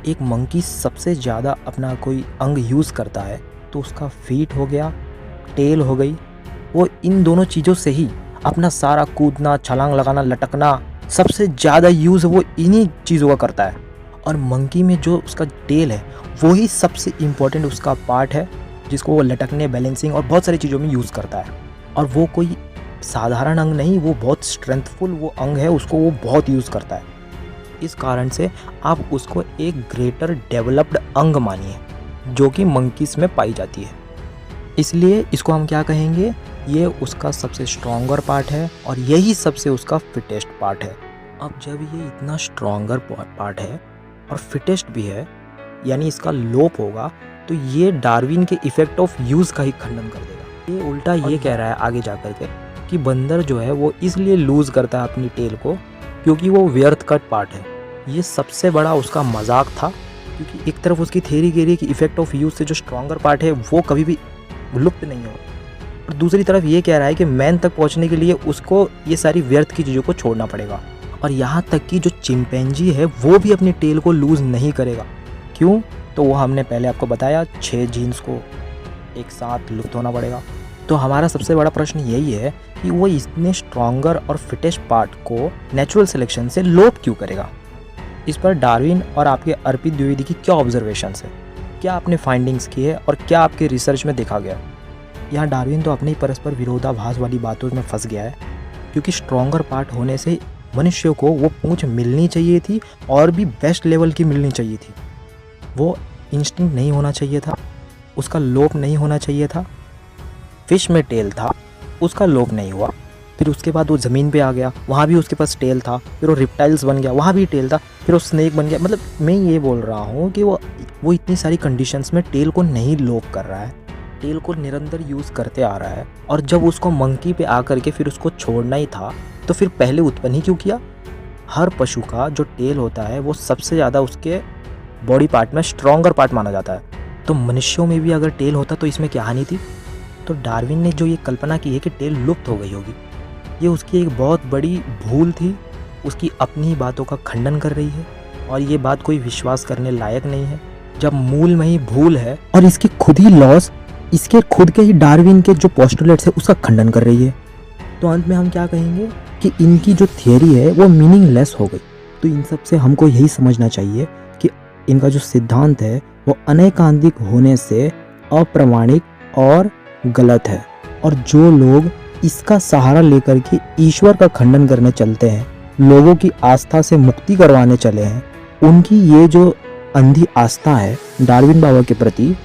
एक मंकी सबसे ज़्यादा अपना कोई अंग यूज़ करता है तो उसका फीट हो गया, टेल हो गई। वो इन दोनों चीज़ों से ही अपना सारा कूदना, छलांग लगाना, लटकना, सबसे ज़्यादा यूज़ वो इन्हीं चीज़ों का करता है। और मंकी में जो उसका टेल है वो ही सबसे इम्पोर्टेंट उसका पार्ट है, जिसको वो लटकने, बैलेंसिंग और बहुत सारी चीज़ों में यूज़ करता है। और वो कोई साधारण अंग नहीं, वो बहुत स्ट्रेंथफुल वो अंग है, उसको वो बहुत यूज़ करता है। इस कारण से आप उसको एक ग्रेटर डेवलप्ड अंग मानिए जो कि मंकीज में पाई जाती है। इसलिए इसको हम क्या कहेंगे, ये उसका सबसे स्ट्रॉन्गर पार्ट है और यही सबसे उसका फिटेस्ट पार्ट है। अब जब ये इतना स्ट्रॉन्गर पार्ट है और फिटेस्ट भी है, यानी इसका लोप होगा, तो ये डार्विन के इफेक्ट ऑफ यूज़ का ही खंडन कर देगा। ये उल्टा ये कह रहा है आगे जाकर के कि बंदर जो है वो इसलिए लूज़ करता है अपनी टेल को क्योंकि वो व्यर्थ कट पार्ट है। ये सबसे बड़ा उसका मजाक था, क्योंकि एक तरफ उसकी थ्योरी कह रही है कि इफेक्ट ऑफ यूज़ से जो स्ट्रॉन्गर पार्ट है वो कभी भी लुप्त नहीं हो, और दूसरी तरफ ये कह रहा है कि मैन तक पहुंचने के लिए उसको ये सारी व्यर्थ की चीज़ों को छोड़ना पड़ेगा। और यहाँ तक कि जो चिंपैंजी है वो भी अपनी टेल को लूज़ नहीं करेगा। क्यों? तो वो हमने पहले आपको बताया, 6 जीन्स को एक साथ लुप्त होना पड़ेगा। तो हमारा सबसे बड़ा प्रश्न यही है कि वो इतने स्ट्रॉन्गर और फिटेस्ट पार्ट को नेचुरल सिलेक्शन से लोप क्यों करेगा। इस पर डार्विन और आपके अर्पित द्विवेदी की क्या ऑब्जर्वेशंस है, क्या आपने फाइंडिंग्स की है और क्या आपके रिसर्च में देखा गया। यहाँ डार्विन तो अपने ही परस्पर विरोधाभास वाली बातों में फंस गया है, क्योंकि स्ट्रॉन्गर पार्ट होने से मनुष्य को वो पूंछ मिलनी चाहिए थी और भी बेस्ट लेवल की मिलनी चाहिए थी। वो इंस्टिंक्ट नहीं होना चाहिए था, उसका लोप नहीं होना चाहिए था। फिश में टेल था, उसका लोप नहीं हुआ। फिर उसके बाद वो ज़मीन पे आ गया, वहाँ भी उसके पास टेल था। फिर वो रिप्टाइल्स बन गया, वहाँ भी टेल था। फिर वो स्नेक बन गया। मतलब मैं ये बोल रहा हूँ कि वो इतनी सारी कंडीशंस में टेल को नहीं लोप कर रहा है, टेल को निरंतर यूज़ करते आ रहा है। और जब उसको मंकी पे आकर के फिर उसको छोड़ना ही था तो फिर पहले उत्पन्न ही क्यों किया। हर पशु का जो टेल होता है वो सबसे ज़्यादा उसके बॉडी पार्ट में स्ट्रॉन्गर पार्ट माना जाता है। तो मनुष्यों में भी अगर टेल होता तो इसमें क्या हानि थी। तो डार्विन ने जो ये कल्पना की है कि टेल लुप्त हो गई होगी, ये उसकी एक बहुत बड़ी भूल थी। उसकी अपनी ही बातों का खंडन कर रही है और ये बात कोई विश्वास करने लायक नहीं है जब मूल में ही भूल है और इसकी खुद ही लॉस, इसके खुद के ही डार्विन के जो पोस्टुलेट्स है उसका खंडन कर रही है। तो अंत में हम क्या कहेंगे कि इनकी जो थियरी है वो मीनिंगलेस हो गई। तो इन सब से हमको यही समझना चाहिए कि इनका जो सिद्धांत है वो अनैकांतिक होने से अप्रामाणिक और गलत है। और जो लोग इसका सहारा लेकर के ईश्वर का खंडन करने चलते हैं, लोगों की आस्था से मुक्ति करवाने चले हैं, उनकी ये जो अंधी आस्था है डार्विन बाबा के प्रति,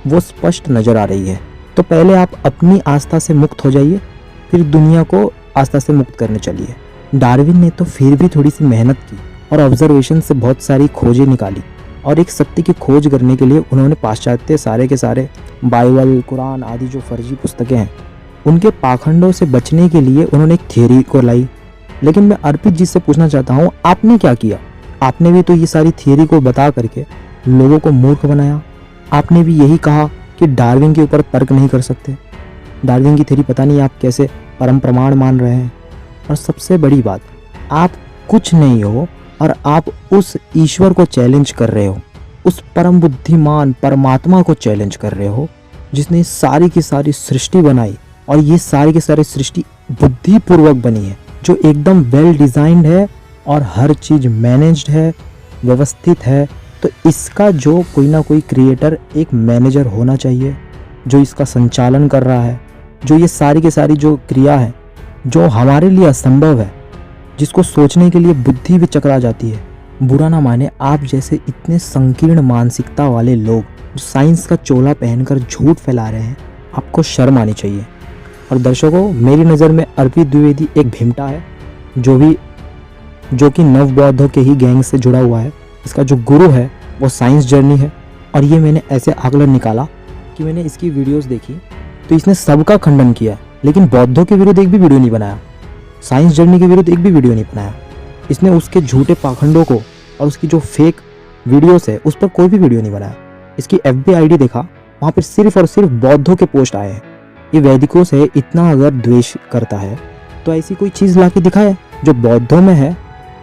वो स्पष्ट नजर आ रही है। तो पहले आप अपनी आस्था से मुक्त हो जाइए, फिर दुनिया को आस्था से मुक्त करने चलिए। डार्विन ने तो फिर भी थोड़ी सी मेहनत की और ऑब्जर्वेशन से बहुत सारी खोजें निकाली, और एक सत्य की खोज करने के लिए उन्होंने पाश्चात्य सारे के सारे बाइबल, कुरान आदि जो फर्जी पुस्तकें हैं उनके पाखंडों से बचने के लिए उन्होंने एक थियोरी को लाई। लेकिन मैं अर्पित जी से पूछना चाहता हूँ, आपने क्या किया? आपने भी तो ये सारी थियोरी को बता करके लोगों को मूर्ख बनाया। आपने भी यही कहा कि डार्विन के ऊपर तर्क नहीं कर सकते। डार्विन की थियोरी पता नहीं आप कैसे परम प्रमाण मान रहे हैं। और सबसे बड़ी बात, आप कुछ नहीं हो और आप उस ईश्वर को चैलेंज कर रहे हो, उस परम बुद्धिमान परमात्मा को चैलेंज कर रहे हो जिसने सारी की सारी सृष्टि बनाई, और ये सारी की सारी सृष्टि बुद्धिपूर्वक बनी है, जो एकदम वेल डिजाइंड है और हर चीज मैनेज्ड है, व्यवस्थित है। तो इसका जो कोई ना कोई क्रिएटर, एक मैनेजर होना चाहिए जो इसका संचालन कर रहा है, जो ये सारी की सारी जो क्रिया है जो हमारे लिए असंभव है, जिसको सोचने के लिए बुद्धि भी चकरा जाती है। बुरा ना माने, आप जैसे इतने संकीर्ण मानसिकता वाले लोग जो साइंस का चोला पहनकर झूठ फैला रहे हैं, आपको शर्म आनी चाहिए। और दर्शकों, मेरी नज़र में अर्पित द्विवेदी एक भिमटा है जो कि नव बौद्धों के ही गैंग से जुड़ा हुआ है। इसका जो गुरु है वो साइंस जर्नी है, और ये मैंने ऐसे आकलन निकाला कि मैंने इसकी वीडियोस देखी तो इसने सबका खंडन किया, लेकिन बौद्धों के विरुद्ध एक भी वीडियो नहीं बनाया, साइंस जर्नी के विरुद्ध एक भी वीडियो नहीं बनाया। इसने उसके झूठे पाखंडों को और उसकी जो फेक वीडियोस है उस पर कोई भी वीडियो नहीं बनाया। इसकी FB ID देखा, वहाँ पर सिर्फ और सिर्फ बौद्धों के पोस्ट आए हैं। ये वैदिकों से इतना अगर द्वेष करता है तो ऐसी कोई चीज़ ला के दिखाए जो बौद्धों में है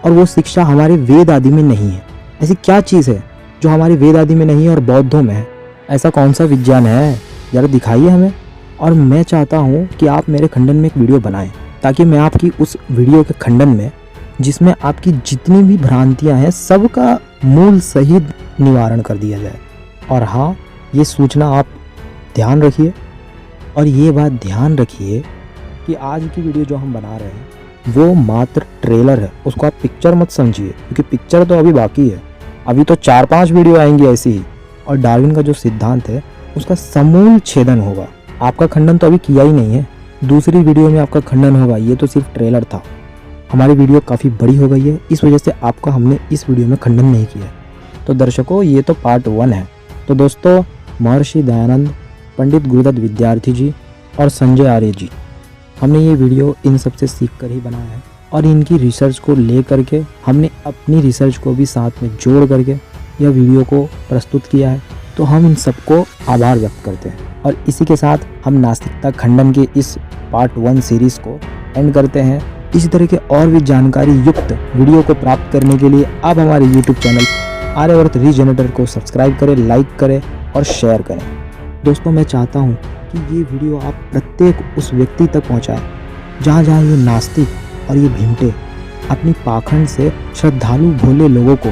और वो शिक्षा हमारे वेद आदि में नहीं है। ऐसी क्या चीज़ है जो हमारे वेद आदि में नहीं है और बौद्धों में है? ऐसा कौन सा विज्ञान है, ज़रा दिखाइए हमें। और मैं चाहता हूँ कि आप मेरे खंडन में एक वीडियो बनाएं, ताकि मैं आपकी उस वीडियो के खंडन में, जिसमें आपकी जितनी भी भ्रांतियाँ हैं सबका मूल सहित निवारण कर दिया जाए। और हाँ, ये सूचना आप ध्यान रखिए, और ये बात ध्यान रखिए कि आज की वीडियो जो हम बना रहे हैं वो मात्र ट्रेलर है, उसको आप पिक्चर मत समझिए, क्योंकि पिक्चर तो अभी बाकी है। अभी तो 4-5 वीडियो आएंगी ऐसी ही, और डार्विन का जो सिद्धांत है उसका समूल छेदन होगा। आपका खंडन तो अभी किया ही नहीं है, दूसरी वीडियो में आपका खंडन होगा। ये तो सिर्फ ट्रेलर था। हमारी वीडियो काफ़ी बड़ी हो गई है, इस वजह से आपका हमने इस वीडियो में खंडन नहीं किया। तो दर्शकों, ये तो पार्ट 1 है। तो दोस्तों, महर्षि दयानंद, पंडित गुरुदत्त विद्यार्थी जी और संजय आर्य जी, हमने ये वीडियो इन सब से सीख कर ही बनाया है, और इनकी रिसर्च को ले करके हमने अपनी रिसर्च को भी साथ में जोड़ करके यह वीडियो को प्रस्तुत किया है। तो हम इन सबको आभार व्यक्त करते हैं, और इसी के साथ हम नास्तिकता खंडन के इस पार्ट 1 सीरीज़ को एंड करते हैं। इसी तरह के और भी जानकारी युक्त वीडियो को प्राप्त करने के लिए आप हमारे YouTube चैनल आर्यवर्त रीजनरेटर को सब्सक्राइब करें, लाइक करें और शेयर करें। दोस्तों, मैं चाहता हूँ कि ये वीडियो आप प्रत्येक उस व्यक्ति तक पहुँचाएं जहाँ जहाँ ये नास्तिक और ये भिमटे अपनी पाखंड से श्रद्धालु भोले लोगों को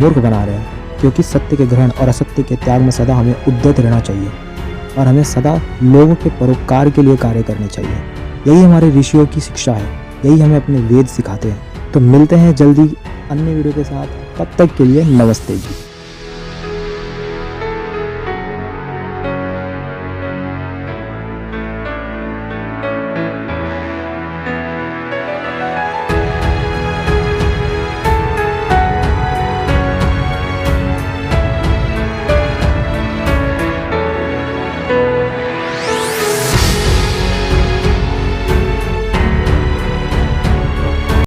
मूर्ख बना रहे हैं। क्योंकि सत्य के ग्रहण और असत्य के त्याग में सदा हमें उद्यत रहना चाहिए, और हमें सदा लोगों के परोपकार के लिए कार्य करने चाहिए। यही हमारे ऋषियों की शिक्षा है, यही हमें अपने वेद सिखाते हैं। तो मिलते हैं जल्दी अन्य वीडियो के साथ, तब तक के लिए नमस्ते जी।